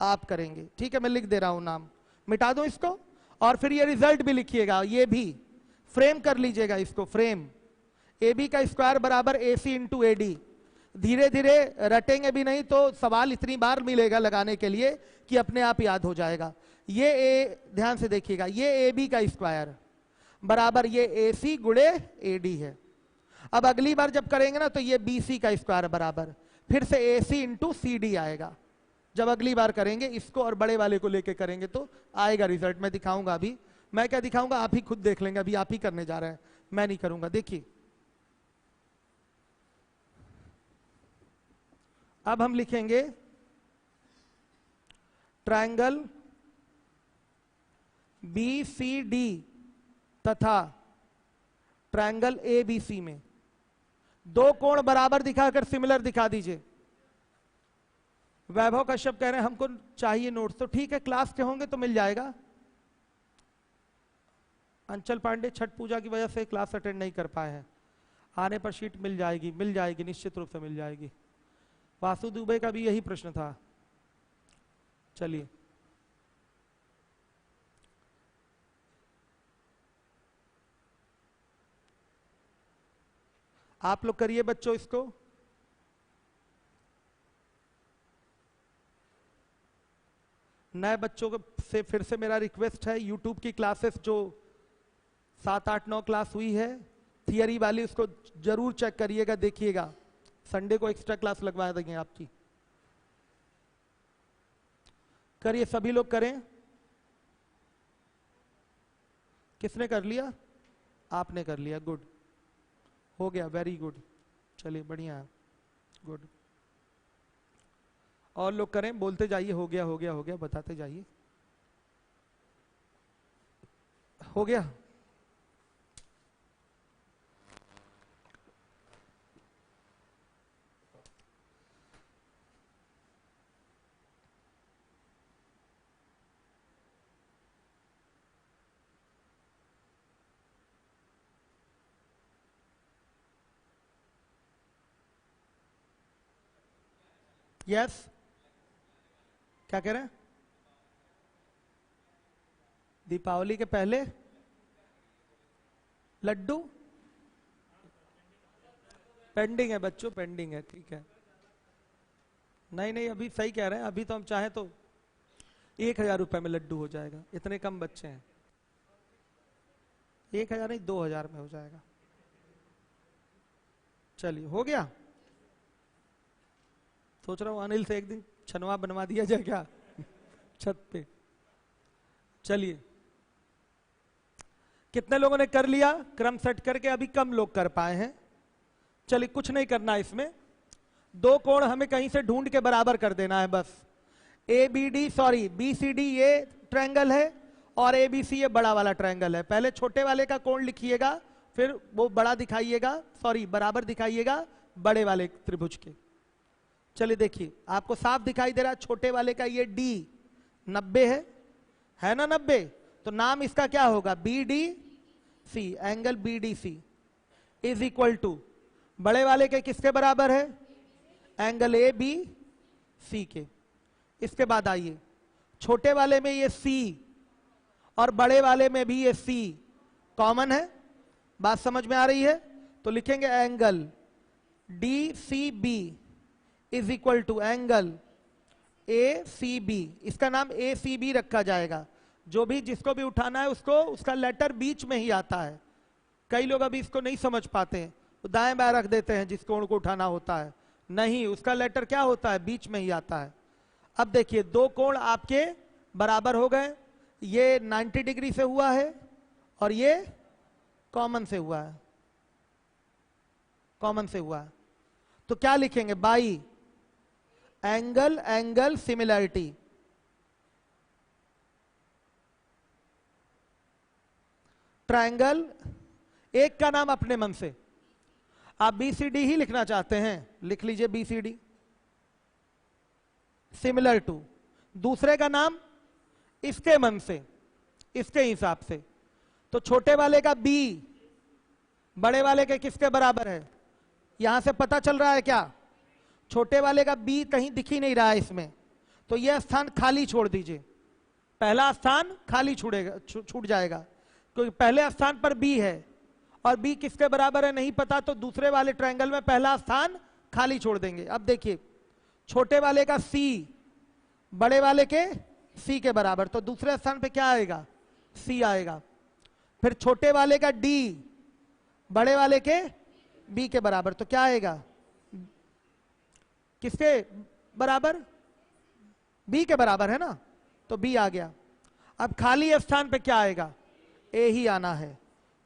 आप करेंगे, ठीक है। मैं लिख दे रहा हूं, नाम मिटा दूं इसको, और फिर ये रिजल्ट भी लिखिएगा, ये भी फ्रेम कर लीजिएगा इसको, फ्रेम। AB का स्क्वायर बराबर AC इंटू AD। धीरे धीरे रटेंगे भी नहीं तो सवाल इतनी बार मिलेगा लगाने के लिए कि अपने आप याद हो जाएगा। ये ध्यान से देखिएगा, ये AB का स्क्वायर बराबर ये AC गुणे AD है। अब अगली बार जब करेंगे ना तो ये BC का स्क्वायर बराबर फिर से AC इंटू CD आएगा। जब अगली बार करेंगे इसको और बड़े वाले को लेके करेंगे तो आएगा रिजल्ट। मैं दिखाऊंगा, अभी मैं क्या दिखाऊंगा आप ही खुद देख लेंगे, अभी आप ही करने जा रहे हैं, मैं नहीं करूंगा। देखिए अब हम लिखेंगे ट्रायंगल BCD तथा ट्रायंगल ABC में दो कोण बराबर दिखाकर सिमिलर दिखा दीजिए। वैभव कश्यप कह रहे हैं हमको चाहिए नोट्स, तो ठीक है, क्लास के होंगे तो मिल जाएगा। अंचल पांडे छठ पूजा की वजह से क्लास अटेंड नहीं कर पाए हैं, आने पर शीट मिल जाएगी, मिल जाएगी, निश्चित रूप से मिल जाएगी। वासु दुबे का भी यही प्रश्न था। चलिए आप लोग करिए बच्चों इसको। नए बच्चों से फिर से मेरा रिक्वेस्ट है, यूट्यूब की क्लासेस जो 7, 8, 9 क्लास हुई है थियरी वाली, उसको जरूर चेक करिएगा, देखिएगा। संडे को एक्स्ट्रा क्लास लगवा देंगे आपकी। करिए, सभी लोग करें। किसने कर लिया? आपने कर लिया, गुड, हो गया, वेरी गुड। चलिए बढ़िया है, गुड। और लोग करें, बोलते जाइए, हो गया हो गया हो गया, बताते जाइए। हो गया? यस, क्या कह रहे हैं? दीपावली के पहले लड्डू पेंडिंग है बच्चों, पेंडिंग है, ठीक है। नहीं नहीं, अभी सही कह रहे हैं, अभी तो हम चाहें तो 1000 रुपए में लड्डू हो जाएगा, इतने कम बच्चे हैं। 1000 नहीं, 2000 में हो जाएगा। चलिए, हो गया। सोच रहा हूं अनिल से एक दिन छनवा बनवा दिया जाए क्या छत पे। चलिए, कितने लोगों ने कर लिया? क्रम सेट करके अभी कम लोग कर पाए हैं। चलिए, कुछ नहीं करना इसमें, दो कोण हमें कहीं से ढूंढ के बराबर कर देना है बस। बी सी डी ये ट्रायंगल है और ए बी सी ये बड़ा वाला ट्रायंगल है। पहले छोटे वाले का कोण लिखिएगा, फिर वो बड़ा दिखाइएगा, बराबर दिखाइएगा बड़े वाले त्रिभुज के। चलिए देखिए, आपको साफ दिखाई दे रहा है छोटे वाले का ये डी 90 है ना 90, तो नाम इसका क्या होगा B D C, angle B D C is equal to बड़े वाले के किसके बराबर है, एंगल ए बी सी के। इसके बाद आइए, छोटे वाले में ये सी और बड़े वाले में भी ये सी कॉमन है, बात समझ में आ रही है? तो लिखेंगे angle D C B is equal to angle A C B. इसका नाम ए सी बी रखा जाएगा। जो भी जिसको भी उठाना है उसको उसका लेटर बीच में ही आता है। कई लोग अभी इसको नहीं समझ पाते हैं, तो दाएं बाएं रख देते हैं जिस कोण को उठाना होता है, नहीं, उसका लेटर क्या होता है, बीच में ही आता है। अब देखिए, दो कोण आपके बराबर हो गए, ये 90 डिग्री से हुआ है और ये कॉमन से हुआ है, कॉमन से हुआ है। तो क्या लिखेंगे, by angle angle similarity. Triangle, एक का नाम अपने मन से, आप बी सी डी ही लिखना चाहते हैं, लिख लीजिए B C D, similar to. दूसरे का नाम इसके मन से, इसके हिसाब से। तो छोटे वाले का बी बड़े वाले के किसके बराबर है, यहां से पता चल रहा है क्या? छोटे वाले का बी कहीं दिख ही नहीं रहा है इसमें, तो यह स्थान खाली छोड़ दीजिए, पहला स्थान खाली छूट जाएगा, क्योंकि पहले स्थान पर बी है और बी किसके बराबर है नहीं पता, तो दूसरे वाले ट्रायंगल में पहला स्थान खाली छोड़ देंगे। अब देखिए, छोटे वाले का सी बड़े वाले के सी के बराबर, तो दूसरे स्थान पे क्या आएगा, सी आएगा। फिर छोटे वाले का डी बड़े वाले के बी के बराबर, तो क्या आएगा, किसके बराबर, बी के बराबर है ना, तो बी आ गया। अब खाली स्थान पे क्या आएगा, ए ही आना है,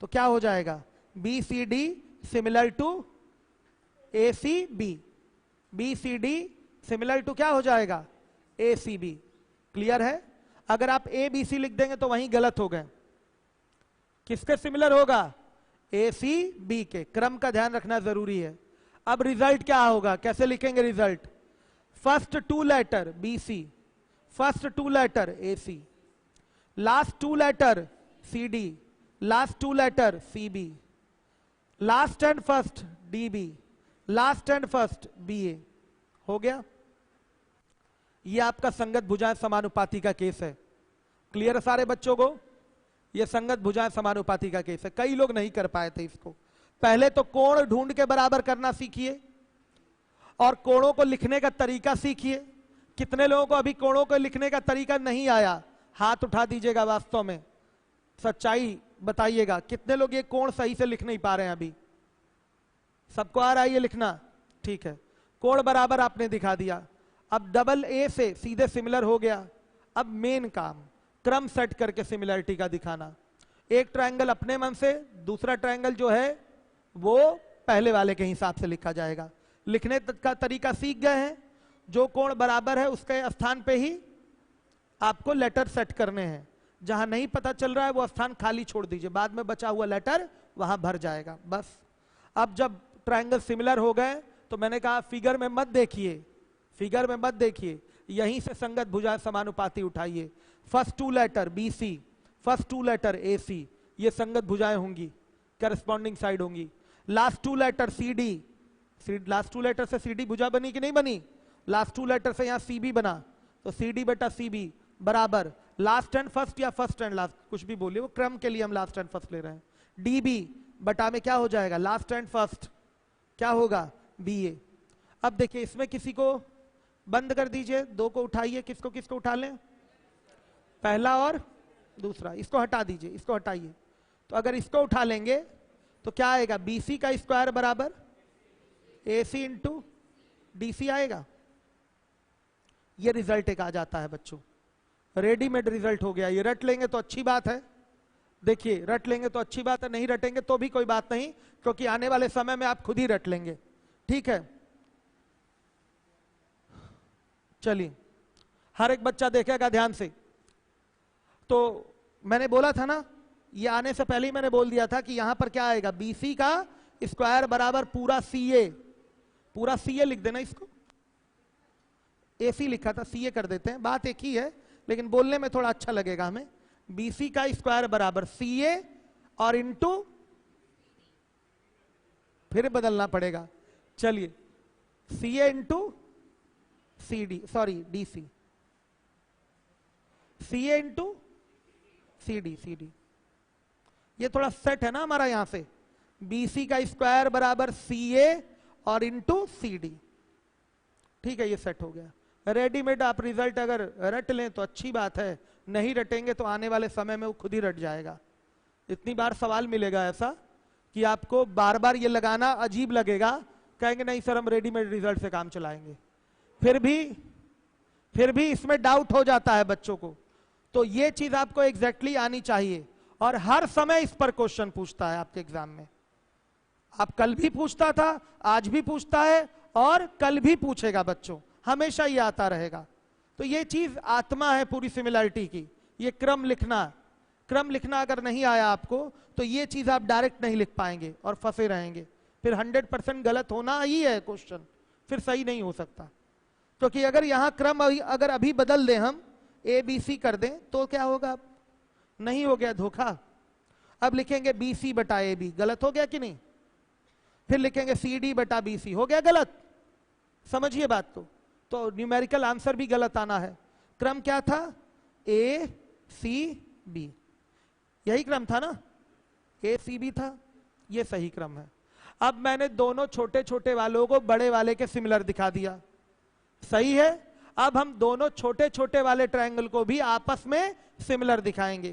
तो क्या हो जाएगा, B C D similar to A C B, B C D similar to क्या हो जाएगा, ए सी बी। क्लियर है? अगर आप ए बी सी लिख देंगे तो वहीं गलत हो गए, किसके सिमिलर होगा, ए सी बी के। क्रम का ध्यान रखना जरूरी है। अब रिजल्ट क्या होगा, कैसे लिखेंगे result, first two letter B C, first two letter A C, last to letter C D, last to letter C B, last and first D B, last and first B A. हो गया? ये आपका संगत भुजाएं समानुपाती का केस है। क्लियर है सारे बच्चों को? ये संगत भुजाएं समानुपाती का केस है। कई लोग नहीं कर पाए थे इसको। पहले तो कोण ढूंढ के बराबर करना सीखिए और कोणों को लिखने का तरीका सीखिए। कितने लोगों को अभी कोणों को लिखने का तरीका नहीं आया, हाथ उठा दीजिएगा, वास्तव में सच्चाई बताइएगा, कितने लोग ये कोण सही से लिख नहीं पा रहे हैं अभी? सबको आ रहा है ये लिखना? ठीक है, कोण बराबर आपने दिखा दिया। अब डबल ए से सीधे सिमिलर हो गया। अब मेन काम क्रम सेट करके सिमिलरिटी का दिखाना। एक ट्रायंगल अपने मन से, दूसरा ट्रायंगल जो है वो पहले वाले के हिसाब से लिखा जाएगा। लिखने का तरीका सीख गए हैं, जो कोण बराबर है उसके स्थान पे ही आपको लेटर सेट करने हैं। जहां नहीं पता चल रहा है वो स्थान खाली छोड़ दीजिए, बाद में बचा हुआ लेटर वहां भर जाएगा बस। अब जब ट्रायंगल सिमिलर हो गए तो मैंने कहा फिगर में मत देखिए, फिगर में मत देखिए, यहीं से संगत भुजाएं समानुपाती उठाइए। First two letter B C, first two letter A C, ये संगत भुजाएं होंगी, करस्पॉन्डिंग साइड होंगी। Last to letter C D, last to लेटर से सी डी भुजा बनी कि नहीं बनी? लास्ट टू लेटर से यहां सी बी बना, तो सी डी बटा सी बी बराबर लास्ट एंड फर्स्ट या फर्स्ट एंड लास्ट, कुछ भी बोलिए, वो क्रम के लिए हम लास्ट एंड फर्स्ट ले रहे हैं। डी बी बटा में क्या हो जाएगा, लास्ट एंड फर्स्ट, क्या होगा, बी ए। अब देखिए, इसमें किसी को बंद कर दीजिए, दो को उठाइए, किसको किसको उठा लें, पहला और दूसरा, इसको हटा दीजिए, इसको हटाइए। तो अगर इसको उठा लेंगे तो क्या आएगा, बीसी का स्क्वायर बराबर एसी इंटू डीसी आएगा। ये रिजल्ट एक आ जाता है बच्चों, रेडीमेड रिजल्ट हो गया। ये रट लेंगे तो अच्छी बात है, देखिए रट लेंगे तो अच्छी बात है, नहीं रटेंगे तो भी कोई बात नहीं, क्योंकि आने वाले समय में आप खुद ही रट लेंगे। ठीक है, चलिए हर एक बच्चा देखेगा ध्यान से। तो मैंने बोला था ना, ये आने से पहले ही मैंने बोल दिया था कि यहां पर क्या आएगा, BC का स्क्वायर बराबर पूरा CA, पूरा CA लिख देना इसको, AC लिखा था CA कर देते हैं, बात एक ही है लेकिन बोलने में थोड़ा अच्छा लगेगा हमें। BC का स्क्वायर बराबर CA और इंटू, फिर बदलना पड़ेगा, चलिए CA into CD, sorry DC, CA into CD, ये थोड़ा सेट है ना हमारा यहां से, BC का स्क्वायर बराबर CA और इंटू CD, ठीक है ये सेट हो गया। रेडीमेड आप रिजल्ट अगर रट लें तो अच्छी बात है, नहीं रटेंगे तो आने वाले समय में वो खुद ही रट जाएगा। इतनी बार सवाल मिलेगा ऐसा कि आपको बार बार ये लगाना अजीब लगेगा, कहेंगे नहीं सर हम रेडीमेड रिजल्ट से काम चलाएंगे, फिर भी इसमें डाउट हो जाता है बच्चों को। तो ये चीज आपको एग्जैक्टली आनी चाहिए, और हर समय इस पर क्वेश्चन पूछता है आपके एग्जाम में। आप कल भी पूछता था, आज भी पूछता है और कल भी पूछेगा बच्चों, हमेशा ये आता रहेगा। तो ये चीज आत्मा है पूरी सिमिलरिटी की, ये क्रम लिखना अगर नहीं आया आपको तो ये चीज आप डायरेक्ट नहीं लिख पाएंगे और फंसे रहेंगे, फिर 100% गलत होना ही है क्वेश्चन, फिर सही नहीं हो सकता। क्योंकि अगर यहां क्रम अगर अभी बदल दें हम, ABC कर दें तो क्या होगा, नहीं हो गया धोखा। अब लिखेंगे BC बटा AB, गलत हो गया कि नहीं, फिर लिखेंगे CD बटा BC, हो गया गलत, समझिए बात। तो न्यूमेरिकल आंसर भी गलत आना है। क्रम क्या था, ACB, यही क्रम था ना, ACB था, ये सही क्रम है। अब मैंने दोनों छोटे छोटे वालों को बड़े वाले के सिमिलर दिखा दिया, सही है। अब हम दोनों छोटे छोटे वाले ट्रायंगल को भी आपस में सिमिलर दिखाएंगे।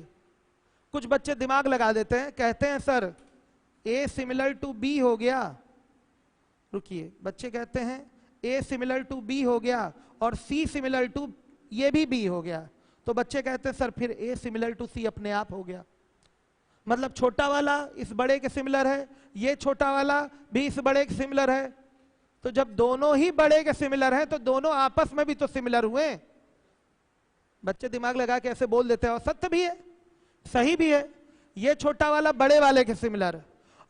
कुछ बच्चे दिमाग लगा देते हैं, कहते हैं sir A similar to B हो गया, रुकिए, बच्चे कहते हैं A सिमिलर टू B हो गया और C सिमिलर टू ये भी B हो गया, तो बच्चे कहते हैं सर फिर A सिमिलर टू C अपने आप हो गया, मतलब छोटा वाला इस बड़े के सिमिलर है, ये छोटा वाला भी इस बड़े के सिमिलर है। तो जब दोनों ही बड़े के सिमिलर हैं तो दोनों आपस में भी तो सिमिलर हुए। बच्चे दिमाग लगा के ऐसे बोल देते हैं और सत्य भी है, सही भी है। ये छोटा वाला बड़े वाले के सिमिलर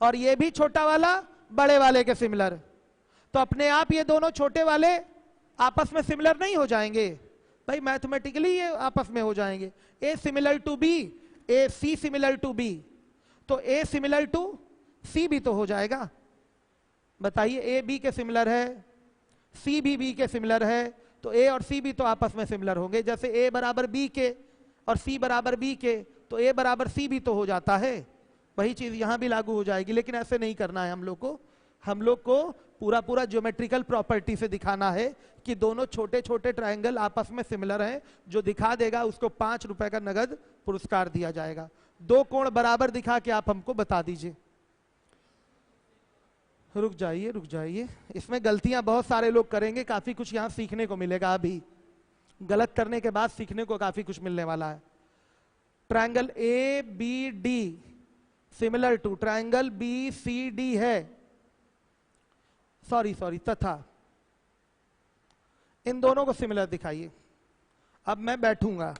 और ये भी छोटा वाला बड़े वाले के सिमिलर, तो अपने आप ये दोनों छोटे वाले आपस में सिमिलर नहीं हो जाएंगे भाई, मैथमेटिकली ये आपस में हो जाएंगे। A similar to B, C similar to B, तो A सिमिलर टू C भी तो हो जाएगा। बताइए A B के सिमिलर है, C भी B के सिमिलर है, तो A और C भी तो आपस में सिमिलर होंगे। जैसे A बराबर B के और C बराबर B के, तो A बराबर C भी तो हो जाता है, वही चीज यहां भी लागू हो जाएगी। लेकिन ऐसे नहीं करना है हम लोग को पूरा ज्योमेट्रिकल प्रॉपर्टी से दिखाना है कि दोनों छोटे छोटे ट्रायंगल आपस में सिमिलर हैं। जो दिखा देगा उसको 5 रुपए का नगद पुरस्कार दिया जाएगा। 2 कोण बराबर दिखा के आप हमको बता दीजिए। रुक जाइए, इसमें गलतियां बहुत सारे लोग करेंगे, काफी कुछ यहां सीखने को मिलेगा। अभी गलत करने के बाद सीखने को काफी कुछ मिलने वाला है। Triangle ABD similar to triangle BCD है, सॉरी तथा इन दोनों को सिमिलर दिखाइए। अब मैं बैठूंगा,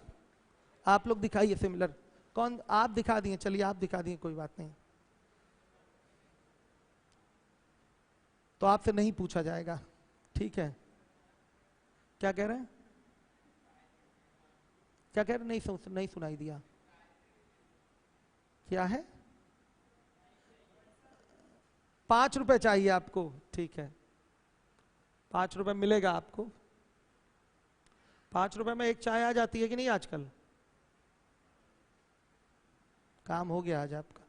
आप लोग दिखाइए सिमिलर। कौन, आप दिखा दिए, चलिए आप दिखा दिए, कोई बात नहीं, तो आपसे नहीं पूछा जाएगा, ठीक है। क्या कह रहे हैं, क्या कह रहे हैं, नहीं सुनाई दिया, क्या है? 5 रुपए चाहिए आपको, ठीक है, 5 रुपए मिलेगा आपको। 5 रुपए में एक चाय आ जाती है कि नहीं आजकल? काम हो गया आज आपका।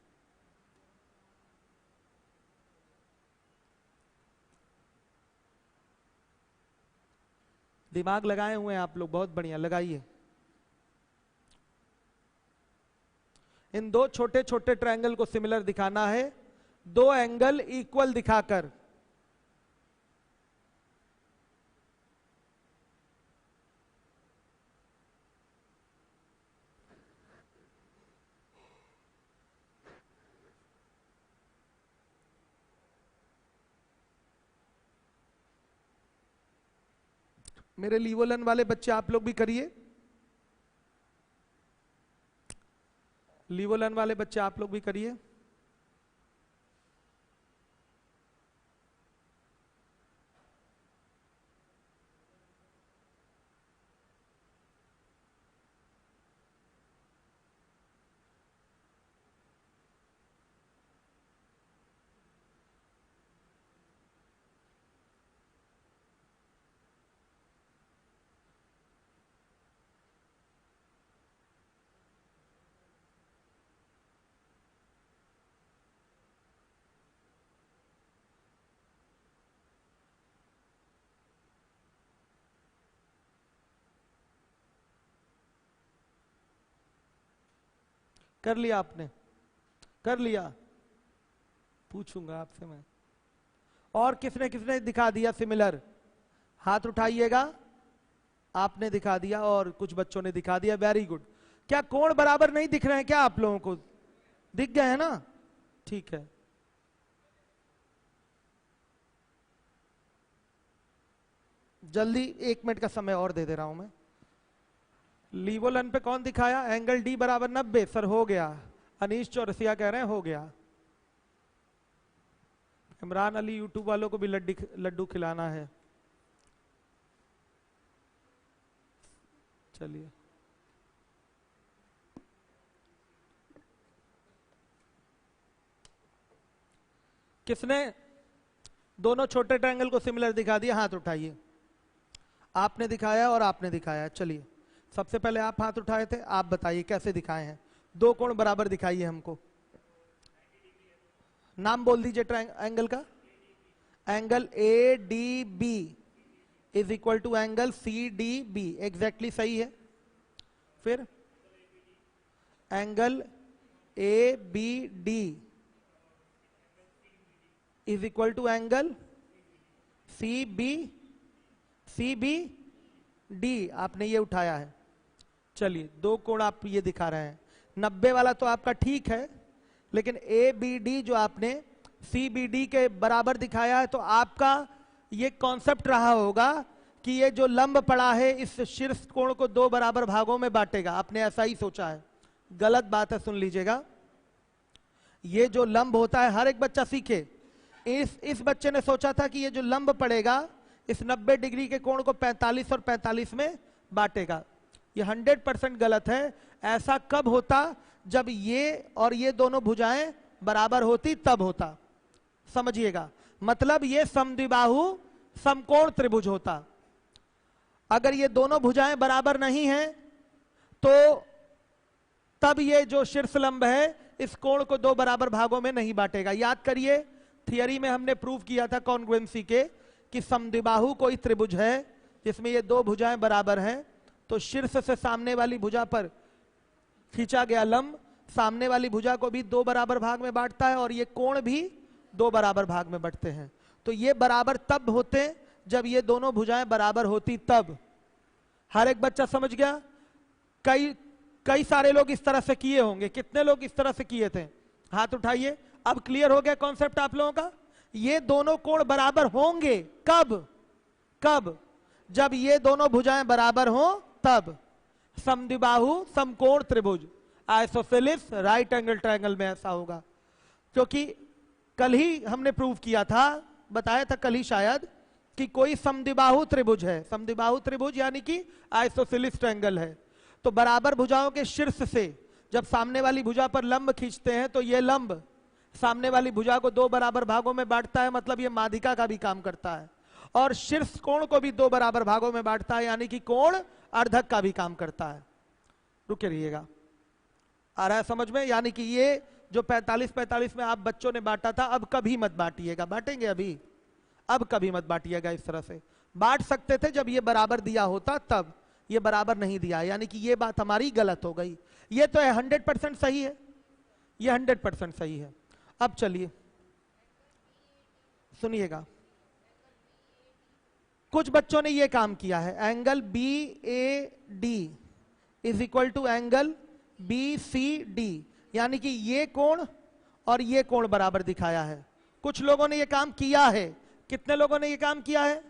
दिमाग लगाए हुए हैं आप लोग, बहुत बढ़िया, लगाइए। इन 2 छोटे छोटे ट्रायंगल को सिमिलर दिखाना है 2 एंगल इक्वल दिखाकर। मेरे लीवोलन वाले बच्चे आप लोग भी करिए, लीवोलन वाले बच्चे आप लोग भी करिए। कर लिया आपने? कर लिया? पूछूंगा आपसे मैं। और किसने किसने दिखा दिया सिमिलर? हाथ उठाइएगा। आपने दिखा दिया और कुछ बच्चों ने दिखा दिया, वेरी गुड। क्या कोण बराबर नहीं दिख रहे हैं क्या आप लोगों को? दिख गए हैं ना? ठीक है। जल्दी 1 मिनट का समय और दे रहा हूं मैं। लीवोलन पे कौन दिखाया? एंगल डी बराबर 90। सर हो गया। अनीश चौरसिया कह रहे हैं हो गया। इमरान अली यूट्यूब वालों को भी लड्डू खिलाना है। चलिए किसने दोनों छोटे ट्रायंगल को सिमिलर दिखा दिया? हाथ उठाइए। आपने दिखाया और आपने दिखाया। चलिए सबसे पहले आप हाथ उठाए थे, आप बताइए कैसे दिखाए हैं। दो कोण बराबर दिखाइए हमको। नाम बोल दीजिए एंगल का। Angle A D B is equal to angle C D B, exactly सही है। फिर angle A B D is equal to angle C B D, आपने ये उठाया है। चलिए दो कोण आप ये दिखा रहे हैं। 90 वाला तो आपका ठीक है, लेकिन ए बी डी जो आपने सी बी डी के बराबर दिखाया है, तो आपका ये कॉन्सेप्ट रहा होगा कि ये जो लंब पड़ा है इस शीर्ष कोण को 2 बराबर भागों में बांटेगा। आपने ऐसा ही सोचा है। गलत बात है, सुन लीजिएगा। ये जो लंब होता है, हर एक बच्चा सीखे। इस बच्चे ने सोचा था कि ये जो लंब पड़ेगा इस 90 डिग्री के कोण को 45 और 45 में बांटेगा। ये 100% गलत है। ऐसा कब होता? जब ये और ये दोनों भुजाएं बराबर होती, तब होता। समझिएगा, मतलब ये समद्विबाहु समकोण त्रिभुज होता। अगर ये दोनों भुजाएं बराबर नहीं हैं, तो तब ये जो शीर्ष लंब है इस कोण को 2 बराबर भागों में नहीं बांटेगा। याद करिए, थियरी में हमने प्रूव किया था कॉन्ग्रुएंसी के कि समद्विबाहु कोई त्रिभुज है जिसमें ये 2 भुजाएं बराबर हैं, तो शीर्ष से सामने वाली भुजा पर खींचा गया लंब सामने वाली भुजा को भी 2 बराबर भाग में बांटता है, और ये कोण भी 2 बराबर भाग में बढ़ते हैं। तो ये बराबर तब होते जब ये दोनों भुजाएं बराबर होती, तब। हर एक बच्चा समझ गया? कई सारे लोग इस तरह से किए होंगे। कितने लोग इस तरह से किए थे? हाथ उठाइए। अब क्लियर हो गया कॉन्सेप्ट आप लोगों का? ये दोनों कोण बराबर होंगे कब? जब ये दोनों भुजाएं बराबर हो, तब। समद्विबाहु समकोण त्रिभुज, आइसोसेलिस राइट एंगल ट्रायंगल में ऐसा होगा। क्योंकि कल ही हमने प्रूव किया था, बताया था कल ही शायद, कि कोई समद्विबाहु त्रिभुज है। समद्विबाहु त्रिभुज यानी कि आइसोसेलिस ट्रायंगल है। तो बराबर भुजाओं के शीर्ष से जब सामने वाली भुजा पर लंब खींचते हैं, तो ये लंब सामने वाली भुजा को 2 बराबर भागों में बांटता है, मतलब ये माध्यिका का भी काम करता है। और शीर्ष कोण को भी 2 बराबर भागों में बांटता है, यानी कि कोण अर्धक का भी काम करता है। रुके रहिएगा, आ रहा है समझ में? यानी कि ये जो 45-45 में आप बच्चों ने बांटा था, अब कभी मत बांटिएगा। बांटेंगे अभी? अब कभी मत बांटिएगा इस तरह से। बांट सकते थे जब ये बराबर दिया होता, तब। ये बराबर नहीं दिया, यानी कि ये बात हमारी गलत हो गई। ये तो है 100% सही है, ये 100% सही है। अब चलिए सुनिएगा, कुछ बच्चों ने ये काम किया है। Angle B A D is equal to angle B C D, यानी कि ये कोण और ये कोण बराबर दिखाया है। कुछ लोगों ने ये काम किया है। कितने लोगों ने ये काम किया है?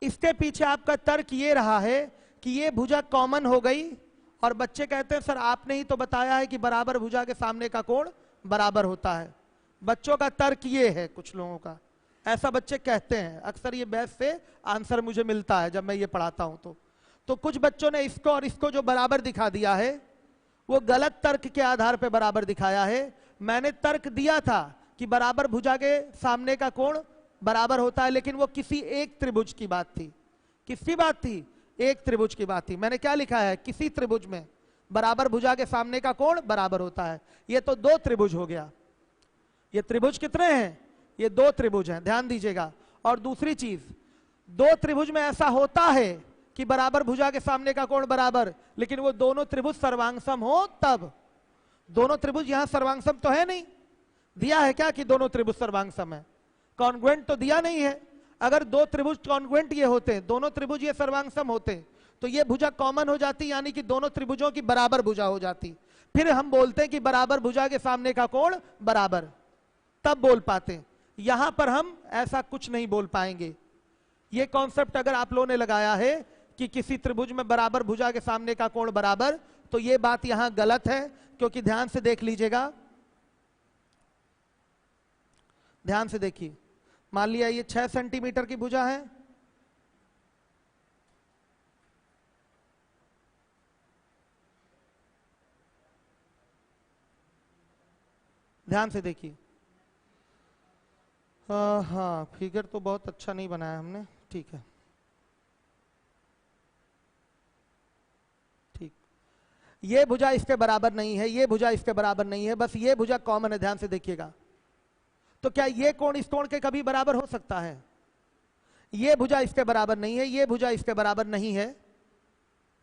इसके पीछे आपका तर्क ये रहा है कि ये भुजा कॉमन हो गई, और बच्चे कहते हैं सर आपने ही तो बताया है कि बराबर भुजा के सामने का कोण बराबर होता है। बच्चों का तर्क ये है, कुछ लोगों का ऐसा बच्चे कहते हैं, अक्सर ये बहस से आंसर मुझे मिलता है जब मैं ये पढ़ाता हूं तो कुछ बच्चों ने इसको और इसको जो बराबर दिखा दिया है वो गलत तर्क के आधार पर बराबर दिखाया है। मैंने तर्क दिया था कि बराबर भुजा के सामने का कोण बराबर होता है, लेकिन वो किसी एक त्रिभुज की बात थी। किसकी बात थी? एक त्रिभुज की बात थी। मैंने क्या लिखा है? किसी त्रिभुज में बराबर भुजा के सामने का कोण बराबर होता है। ये तो दो त्रिभुज हो गया। ये त्रिभुज कितने हैं? ये दो त्रिभुज हैं, ध्यान दीजिएगा। और दूसरी चीज, दो त्रिभुज में ऐसा होता है कि बराबर भुजा के सामने का कोण बराबर, लेकिन वो दोनों त्रिभुज सर्वांगसम हो तब। दोनों त्रिभुज यहां सर्वांगसम तो है नहीं, दिया है क्या कि दोनों त्रिभुज सर्वांगसम है? कॉन्ग्रुएंट तो दिया नहीं है। अगर दो त्रिभुज कॉन्ग्रुएंट ये होते, दोनों त्रिभुज ये सर्वांगसम होते, तो ये भुजा कॉमन हो जाती, यानी कि दोनों त्रिभुजों की बराबर भुजा हो जाती। फिर हम बोलते हैं कि बराबर भुजा के सामने का कोण बराबर, तब बोल पाते। यहां पर हम ऐसा कुछ नहीं बोल पाएंगे। ये कॉन्सेप्ट अगर आप लोगों ने लगाया है कि किसी त्रिभुज में बराबर भुजा के सामने का कोण बराबर, तो ये बात यहां गलत है। क्योंकि ध्यान से देख लीजिएगा, ध्यान से देखिए, मान लिया ये 6 सेंटीमीटर की भुजा है, ध्यान से देखिए। हाँ, फिगर तो बहुत अच्छा नहीं बनाया हमने, ठीक है, ठीक। ये भुजा इसके बराबर नहीं है, ये भुजा इसके बराबर नहीं है, बस ये भुजा कॉमन है, ध्यान से देखिएगा। तो क्या ये कोण इस कोण के कभी बराबर हो सकता है? ये भुजा इसके बराबर नहीं है, ये भुजा इसके बराबर नहीं है,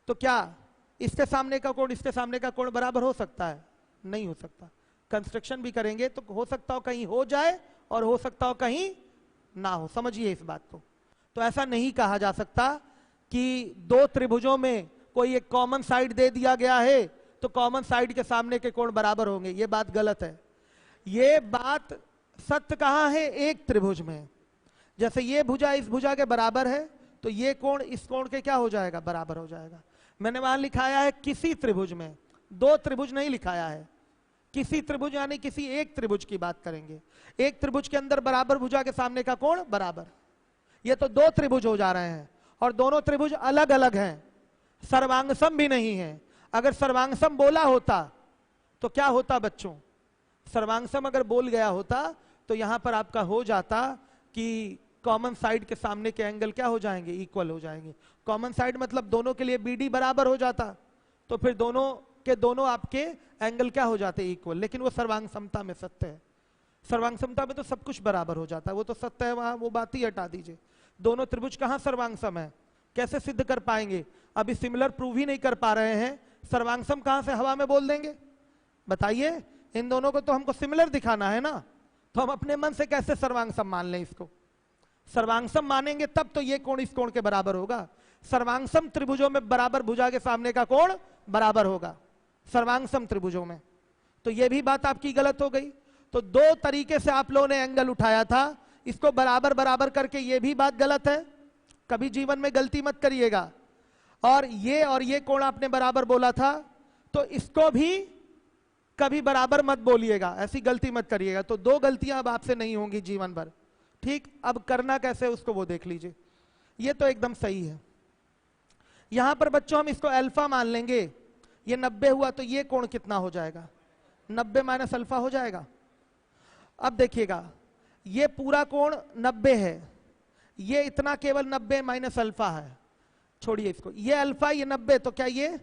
तो क्या इसके सामने का कोण इसके सामने का कोण बराबर हो सकता है? नहीं हो सकता। कंस्ट्रक्शन भी करेंगे तो हो सकता हो कहीं हो जाए और हो सकता हो कहीं ना हो, समझिए इस बात को। तो ऐसा नहीं कहा जा सकता कि दो त्रिभुजों में कोई एक कॉमन साइड दे दिया गया है तो कॉमन साइड के सामने के कोण बराबर होंगे, ये बात गलत है। ये बात सत्य कहां है? एक त्रिभुज में। जैसे ये भुजा इस भुजा के बराबर है तो ये कोण इस कोण के क्या हो जाएगा? बराबर हो जाएगा। मैंने वहां लिखाया है किसी त्रिभुज में, दो त्रिभुज नहीं लिखाया है। किसी त्रिभुज यानी किसी एक त्रिभुज की बात करेंगे। एक त्रिभुज के अंदर बराबर भुजा के सामने का कोण बराबर। ये तो दो त्रिभुज हो जा रहे हैं और दोनों त्रिभुज अलग अलग हैं, सर्वांगसम भी नहीं है। अगर सर्वांगसम बोला होता तो क्या होता बच्चों? सर्वांगसम अगर बोल गया होता तो यहां पर आपका हो जाता कि कॉमन साइड के सामने के एंगल क्या हो जाएंगे? इक्वल हो जाएंगे। कॉमन साइड मतलब दोनों के लिए BD बराबर हो जाता, तो फिर दोनों के दोनों आपके एंगल क्या हो जाते? इक्वल। लेकिन वो सर्वांग समता में सत्य है। सर्वांग समता में तो सब कुछ बराबर हो जाता है, वो तो सत्य है, वहां वो बात ही हटा दीजिए। दोनों त्रिभुज कहां सर्वांगसम है? कैसे सिद्ध कर पाएंगे? अभी सिमिलर प्रूव ही नहीं कर पा रहे हैं, सर्वांगसम कहां से हवा में बोल देंगे? बताइए। इन दोनों को तो हमको सिमिलर दिखाना है ना, तो हम अपने मन से कैसे सर्वांगसम मान लें इसको? सर्वांगसम मानेंगे तब तो ये कोण इस कोण के बराबर होगा। सर्वांगसम त्रिभुजों में बराबर भुजा के सामने का कोण बराबर होगा, सर्वांगसम त्रिभुजों में। तो ये भी बात आपकी गलत हो गई। तो दो तरीके से आप लोगों ने एंगल उठाया था, इसको बराबर बराबर करके ये भी बात गलत है। कभी जीवन में गलती मत करिएगा। और ये कोण आपने बराबर बोला था, तो इसको भी कभी बराबर मत बोलिएगा, ऐसी गलती मत करिएगा। तो दो गलतियां अब आपसे नहीं होंगी जीवन भर, ठीक। अब करना कैसे उसको वो देख लीजिए। ये तो एकदम सही है। यहां पर बच्चों हम इसको अल्फा मान लेंगे। ये 90 हुआ तो ये कोण कितना हो जाएगा? 90 माइनस अल्फा हो जाएगा। अब देखिएगा, ये पूरा कोण 90 है, ये इतना केवल 90 माइनस अल्फा है। छोड़िए इसको, ये अल्फा ये 90, तो क्या ये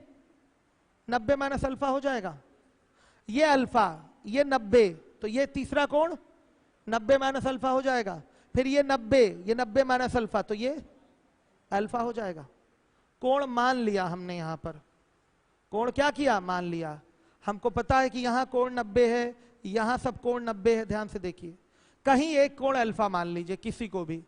90 माइनस अल्फा हो जाएगा? ये अल्फा ये 90, तो ये तीसरा कोण 90 माइनस अल्फा हो जाएगा। फिर ये 90 माइनस अल्फा, तो ये अल्फा हो जाएगा। कोण मान लिया हमने, यहां पर कोण क्या किया? मान लिया। हमको पता है कि यहां कोण 90 है, यहां सब कोण 90 है। ध्यान से देखिए, कहीं एक कोण अल्फा मान लीजिए किसी को भी,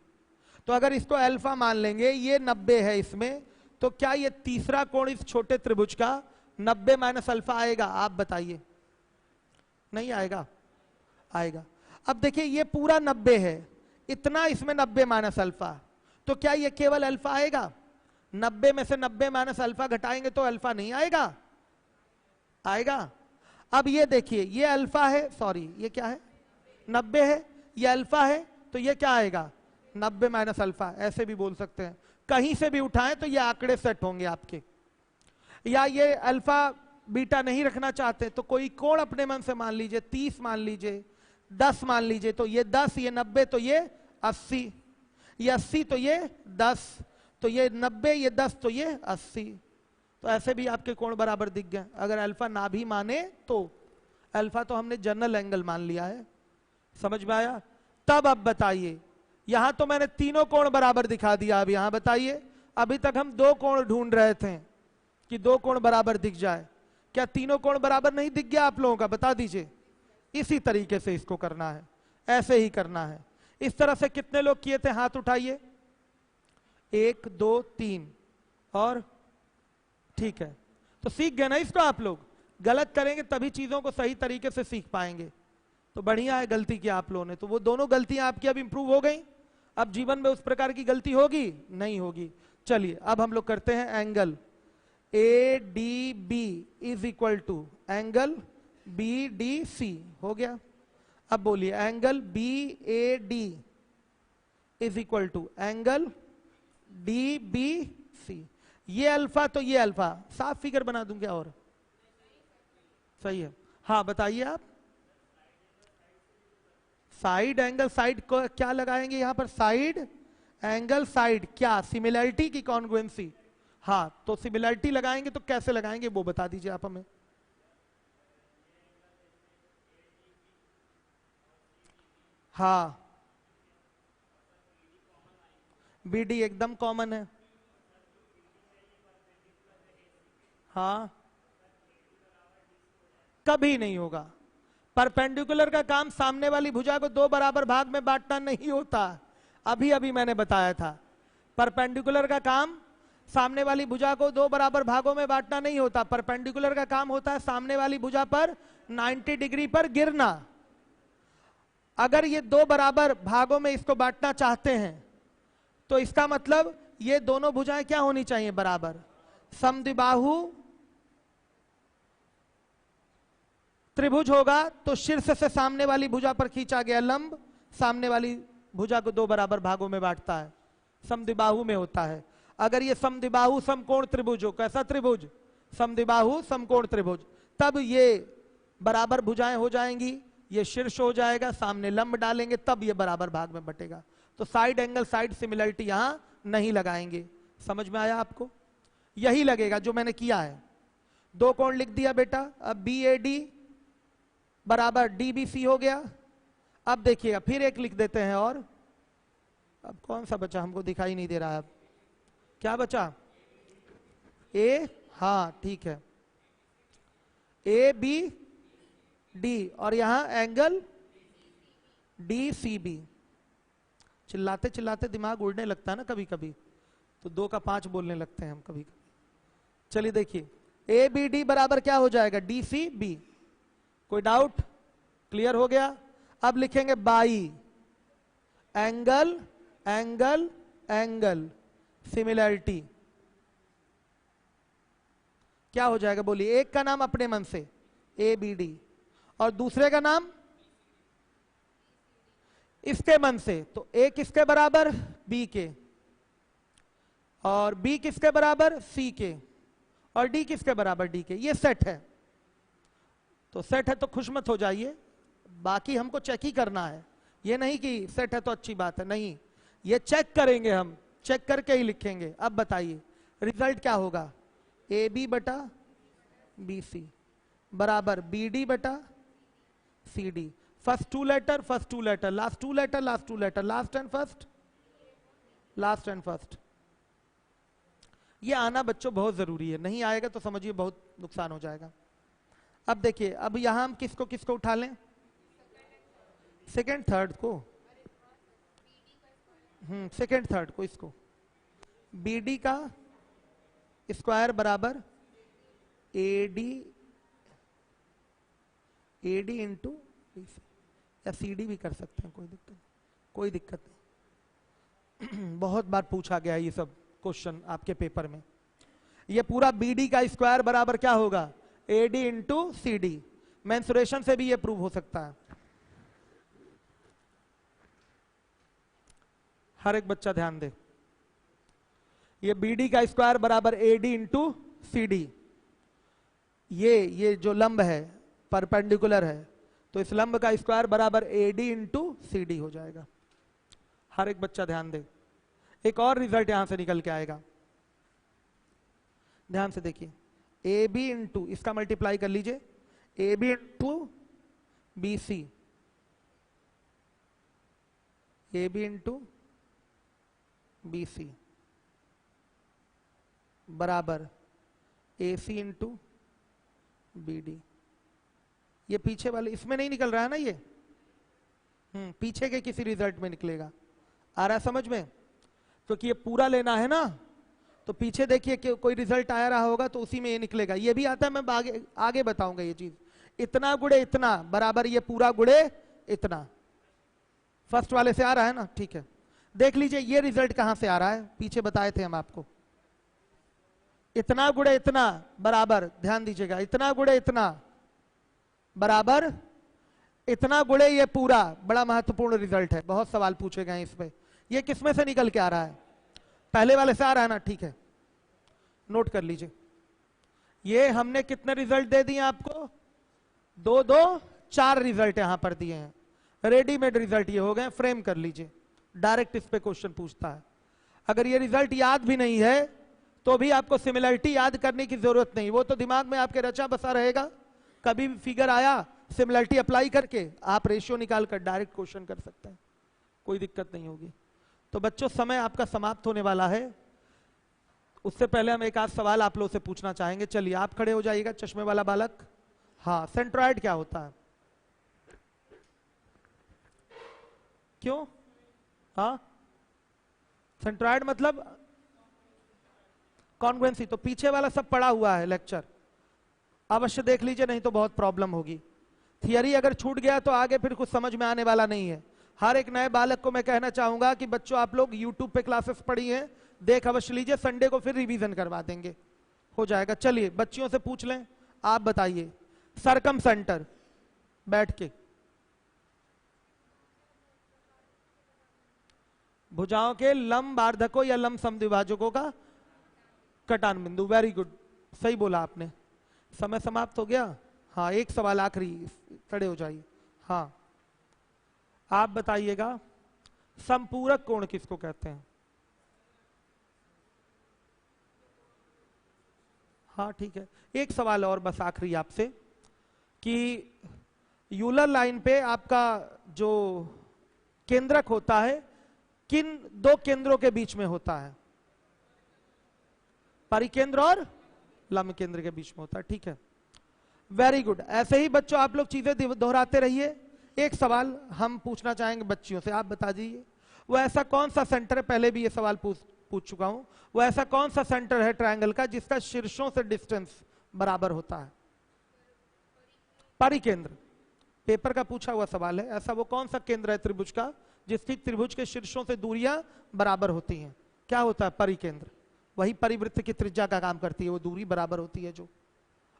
तो अगर इसको अल्फा मान लेंगे, ये 90 है इसमें, तो क्या ये तीसरा कोण इस छोटे त्रिभुज का 90 माइनस अल्फा आएगा? आप बताइए। नहीं आएगा? आएगा। अब देखिए, ये पूरा 90 है, इतना इसमें 90 माइनस अल्फा, तो क्या ये केवल अल्फा आएगा? 90 में से 90 माइनस अल्फा घटाएंगे तो अल्फा नहीं आएगा? आएगा। अब ये देखिए, ये अल्फा है, सॉरी ये क्या है, 90 है, ये अल्फा है, तो ये क्या आएगा? 90 माइनस अल्फा, ऐसे भी बोल सकते हैं। कहीं से भी उठाएं तो ये आंकड़े सेट होंगे आपके। या ये अल्फा बीटा नहीं रखना चाहते तो कोई कोण अपने मन से मान लीजिए, 30 मान लीजिए, 10 मान लीजिए, तो ये 10, ये 90, तो ये 80, ये 80, तो ये 10, तो ये 90, ये 10, तो ये 80। तो ऐसे भी आपके कोण बराबर दिख गए। अगर अल्फा ना भी माने तो अल्फा तो हमने जनरल एंगल मान लिया है। समझ में आया? तब अब बताइए, यहां तो मैंने तीनों कोण बराबर दिखा दिया, अब यहां बताइए, अभी तक हम दो कोण ढूंढ रहे थे कि दो कोण बराबर दिख जाए, क्या तीनों कोण बराबर नहीं दिख गया आप लोगों का? बता दीजिए। इसी तरीके से इसको करना है, ऐसे ही करना है। इस तरह से कितने लोग किए थे? हाथ उठाइए। 1 2 3 और ठीक है। तो सीख गए ना इसको आप लोग? गलत करेंगे तभी चीजों को सही तरीके से सीख पाएंगे। तो बढ़िया है, गलती की आप लोगों ने, तो वो दोनों गलतियां आपकी अब इंप्रूव हो गई। अब जीवन में उस प्रकार की गलती होगी नहीं होगी। चलिए अब हम लोग करते हैं angle A D B is equal to angle B D C. हो गया? अब बोलिए angle B A D is equal to angle D B C. ये अल्फा तो ये अल्फा, साफ फिगर बना दूं क्या? और सही है। हाँ बताइए आप। साइड एंगल, साइड को क्या लगाएंगे यहां पर? साइड एंगल साइड, क्या सिमिलरिटी की कॉन्ग्रुएंसी? हाँ, तो सिमिलरिटी लगाएंगे तो कैसे लगाएंगे वो बता दीजिए आप हमें। हाँ, बीडी एकदम कॉमन है। हाँ, कभी नहीं होगा। परपेंडिकुलर का काम सामने वाली भुजा को दो बराबर भाग में बांटना नहीं होता। अभी अभी मैंने बताया था, परपेंडिकुलर का काम सामने वाली भुजा को दो बराबर भागों में बांटना नहीं होता। परपेंडिकुलर का काम होता है सामने वाली भुजा पर 90 डिग्री पर गिरना। अगर ये दो बराबर भागों में इसको बांटना चाहते हैं तो इसका मतलब ये दोनों भुजाएं क्या होनी चाहिए? बराबर। समद्विबाहु त्रिभुज होगा तो शीर्ष से सामने वाली भुजा पर खींचा गया लंब सामने वाली भुजा को दो बराबर भागों में बांटता है, समद्विबाहु में होता है। अगर ये समद्विबाहु समकोण त्रिभुज हो, कैसा त्रिभुज? समद्विबाहु समकोण त्रिभुज, तब ये बराबर भुजाएं हो जाएंगी, ये शीर्ष हो जाएगा, सामने लंब डालेंगे, तब ये बराबर भाग में बटेगा। तो साइड एंगल साइड सिमिलरिटी यहां नहीं लगाएंगे। समझ में आया आपको? यही लगेगा जो मैंने किया है। दो कोण लिख दिया बेटा। अब बी ए डी बराबर डी बी सी हो गया। अब देखिएगा फिर एक लिख देते हैं, और अब कौन सा बचा? हमको दिखाई नहीं दे रहा है। अब क्या बचा? ए, हाँ ठीक है, ए बी डी, और यहां एंगल डी सी बी। चिल्लाते चिल्लाते दिमाग उड़ने लगता है ना कभी कभी, तो 2 का 5 बोलने लगते हैं हम कभी कभी। चलिए देखिए, ए बी डी बराबर क्या हो जाएगा? D C B. कोई डाउट? क्लियर हो गया? अब लिखेंगे by angle angle angle similarity. क्या हो जाएगा बोलिए? एक का नाम अपने मन से ए बी डी, और दूसरे का नाम इसके मन से। तो ए किसके बराबर? बी के, और बी किसके बराबर? सी के, और डी किसके बराबर? डी के। ये सेट है। तो सेट है तो खुश मत हो जाइए, बाकी हमको चेक ही करना है। ये नहीं कि सेट है तो अच्छी बात है, नहीं, ये चेक करेंगे हम, चेक करके ही लिखेंगे। अब बताइए रिजल्ट क्या होगा? ए बी बटा बी सी बराबर बी डी बटा C D. First two letter, first two letter, last to letter, last to letter, last and first, last and first. ये आना बच्चों बहुत जरूरी है, नहीं आएगा तो समझिए बहुत नुकसान हो जाएगा। अब देखिए, अब यहां हम किसको किसको उठा लें? सेकेंड थर्ड को, सेकेंड थर्ड को, इसको बी डी का स्क्वायर बराबर ए डी इंटू या सी डी भी कर सकते हैं, कोई दिक्कत नहीं, कोई दिक्कत नहीं। बहुत बार पूछा गया ये सब क्वेश्चन आपके पेपर में। ये पूरा BD का स्क्वायर बराबर क्या होगा, AD इंटू CD। मेंसुरेशन से भी ये प्रूव हो सकता है। हर एक बच्चा ध्यान दे, ये BD का स्क्वायर बराबर AD इंटू CD। ये जो लंब है परपेंडिकुलर है, तो इस लंब का स्क्वायर बराबर AD इंटू CD हो जाएगा। हर एक बच्चा ध्यान दे। एक और रिजल्ट यहां से निकल के आएगा, ध्यान से देखिए। AB इंटू, इसका मल्टीप्लाई कर लीजिए, AB into BC, AB into BC बराबर AC इंटू BD। ये पीछे वाले इसमें नहीं निकल रहा है ना, ये पीछे के किसी रिजल्ट में निकलेगा। आ रहा है समझ में? क्योंकि ये पूरा लेना है ना, तो पीछे देखिए कि कोई रिजल्ट आ रहा होगा तो उसी में ये निकलेगा। ये भी आता है, मैं आगे बताऊंगा ये चीज। इतना गुड़े इतना बराबर ये पूरा गुड़े इतना, फर्स्ट वाले से आ रहा है ना, ठीक है। देख लीजिए ये रिजल्ट कहां से आ रहा है, पीछे बताए थे हम आपको। इतना गुड़े इतना बराबर, ध्यान दीजिएगा, इतना गुड़े इतना बराबर इतना गुड़े ये पूरा। बड़ा महत्वपूर्ण रिजल्ट है, बहुत सवाल पूछे गए इस पे। ये किसमें से निकल के आ रहा है, पहले वाले से आ रहा है ना, ठीक है, नोट कर लीजिए। ये हमने कितने रिजल्ट दे दिए आपको, 2 2 4 रिजल्ट यहां पर दिए हैं। रेडीमेड रिजल्ट ये हो गए, फ्रेम कर लीजिए। डायरेक्ट इस पे क्वेश्चन पूछता है। अगर ये रिजल्ट याद भी नहीं है तो भी आपको सिमिलरिटी याद करने की जरूरत नहीं, वो तो दिमाग में आपके रचा बसा रहेगा। कभी भी फिगर आया, सिमिलरिटी अप्लाई करके आप रेशियो निकाल कर डायरेक्ट क्वेश्चन कर सकते हैं, कोई दिक्कत नहीं होगी। तो बच्चों समय आपका समाप्त होने वाला है, उससे पहले हम एक आध सवाल आप लोगों से पूछना चाहेंगे। चलिए आप खड़े हो जाइएगा, चश्मे वाला बालक। हाँ, सेंट्रॉइड क्या होता है, क्यों? हाँ, सेंट्रॉइड मतलब कॉन्ग्रुएंसी। तो पीछे वाला सब पड़ा हुआ है लेक्चर, अवश्य देख लीजिए, नहीं तो बहुत प्रॉब्लम होगी। थियरी अगर छूट गया तो आगे फिर कुछ समझ में आने वाला नहीं है। हर एक नए बालक को मैं कहना चाहूंगा कि बच्चों आप लोग YouTube पे क्लासेस पढ़ी हैं, देख अवश्य लीजिए, संडे को फिर रिवीजन करवा देंगे, हो जाएगा। चलिए बच्चियों से पूछ लें, आप बताइए सरकम सेंटर, बैठ के, भुजाओं के लंब बार्धकों या लंब समद्विभाजकों का कटान बिंदु। वेरी गुड, सही बोला आपने। समय समाप्त हो गया। हाँ, एक सवाल आखिरी, खड़े हो जाइए। हाँ, आप बताइएगा संपूरक कोण किसको कहते हैं? हाँ ठीक है, एक सवाल और बस आखिरी आपसे, कि यूलर लाइन पे आपका जो केंद्रक होता है किन 2 केंद्रों के बीच में होता है? परिकेंद्र और लंब केंद्र के बीच में होता है, ठीक है, वेरी गुड। ऐसे ही बच्चों आप लोग चीजें दोहराते रहिए। एक सवाल हम पूछना चाहेंगे बच्चियों से, आप बता दीजिए वो ऐसा कौन सा सेंटर है, पहले भी ये सवाल पूछ चुका हूं, वो ऐसा कौन सा सेंटर है ट्रायंगल का जिसका शीर्षों से डिस्टेंस बराबर होता है? परिकेंद्र, पेपर का पूछा हुआ सवाल है। ऐसा वो कौन सा केंद्र है त्रिभुज का जिसकी त्रिभुज के शीर्षों से दूरियां बराबर होती हैं? क्या होता है परिकेंद्र? वही परिवृत्त की त्रिज्या का काम करती है, वो दूरी बराबर होती है जो।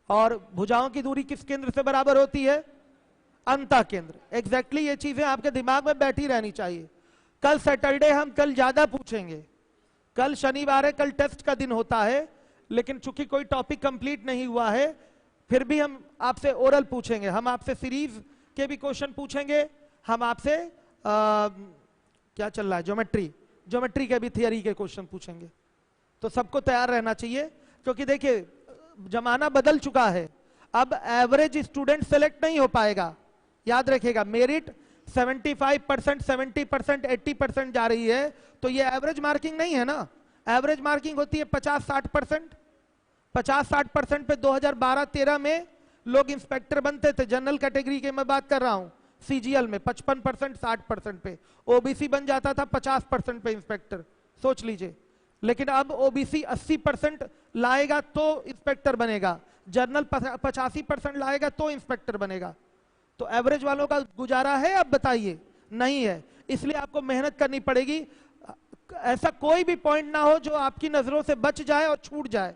और भुजाओं की दूरी किस केंद्र से बराबर होती है? अंतः केंद्र। एग्जैक्टली ये चीजें आपके दिमाग में बैठी रहनी चाहिए। कल सैटरडे हम कल ज्यादा पूछेंगे, कल शनिवार है, कल टेस्ट का दिन होता है, लेकिन चूंकि कोई टॉपिक कंप्लीट नहीं हुआ है फिर भी हम आपसे ओरल पूछेंगे, हम आपसे सीरीज के भी क्वेश्चन पूछेंगे, हम आपसे क्या चल रहा है, ज्योमेट्री के भी थियरी के क्वेश्चन पूछेंगे। तो सबको तैयार रहना चाहिए, क्योंकि देखिए जमाना बदल चुका है, अब एवरेज स्टूडेंट सेलेक्ट नहीं हो पाएगा। याद रखिएगा, मेरिट 75%, 70%, 80% जा रही है, तो ये एवरेज मार्किंग नहीं है ना। एवरेज मार्किंग होती है 50-60%। 50-60% पे 2012-13 में लोग इंस्पेक्टर बनते थे, जनरल कैटेगरी के मैं बात कर रहा हूं। सीजीएल में 55%, 60% पे, ओबीसी बन जाता था 50% पे इंस्पेक्टर, सोच लीजिए। लेकिन अब ओबीसी 80% लाएगा तो इंस्पेक्टर बनेगा, जनरल 85% लाएगा तो इंस्पेक्टर बनेगा। तो एवरेज वालों का गुजारा है, अब बताइए? नहीं है। इसलिए आपको मेहनत करनी पड़ेगी। ऐसा कोई भी पॉइंट ना हो जो आपकी नजरों से बच जाए और छूट जाए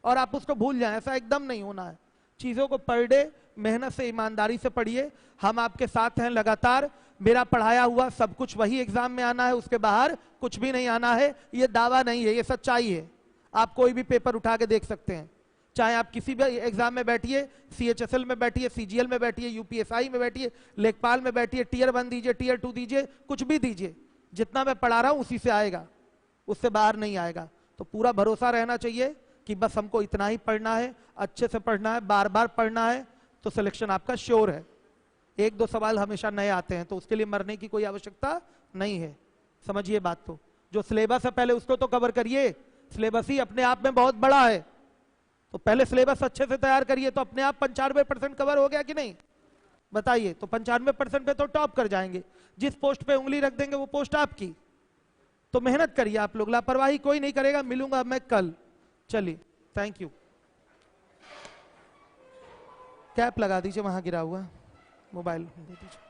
और आप उसको भूल जाएं, ऐसा एकदम नहीं होना है। चीजों को पर डे मेहनत से, ईमानदारी से पढ़िए। हम आपके साथ हैं लगातार। मेरा पढ़ाया हुआ सब कुछ वही एग्जाम में आना है, उसके बाहर कुछ भी नहीं आना है। ये दावा नहीं है, ये सच्चाई है। आप कोई भी पेपर उठा के देख सकते हैं, चाहे आप किसी भी एग्जाम में बैठिए, CHSL में बैठिए, CGL में बैठिए, UPSI में बैठिए, लेखपाल में बैठिए, Tier 1 दीजिए, Tier 2 दीजिए, कुछ भी दीजिए, जितना मैं पढ़ा रहा हूं उसी से आएगा, उससे बाहर नहीं आएगा। तो पूरा भरोसा रहना चाहिए कि बस हमको इतना ही पढ़ना है, अच्छे से पढ़ना है, बार बार पढ़ना है, तो सिलेक्शन आपका श्योर है। एक दो सवाल हमेशा नए आते हैं, तो उसके लिए मरने की कोई आवश्यकता नहीं है। समझिए बात। तो जो सिलेबस है पहले उसको तो कवर करिए। सिलेबस ही अपने आप में बहुत बड़ा है, तो पहले सिलेबस अच्छे से तैयार करिए, तो अपने आप 95% कवर हो गया कि नहीं, बताइए। तो 95% पे तो टॉप कर जाएंगे। जिस पोस्ट पे उंगली रख देंगे वो पोस्ट आपकी। तो मेहनत करिए आप लोग, लापरवाही कोई नहीं करेगा। मिलूंगा मैं कल। चलिए, थैंक यू। कैप लगा दीजिए, वहां गिरा हुआ मोबाइल दे दीजिए।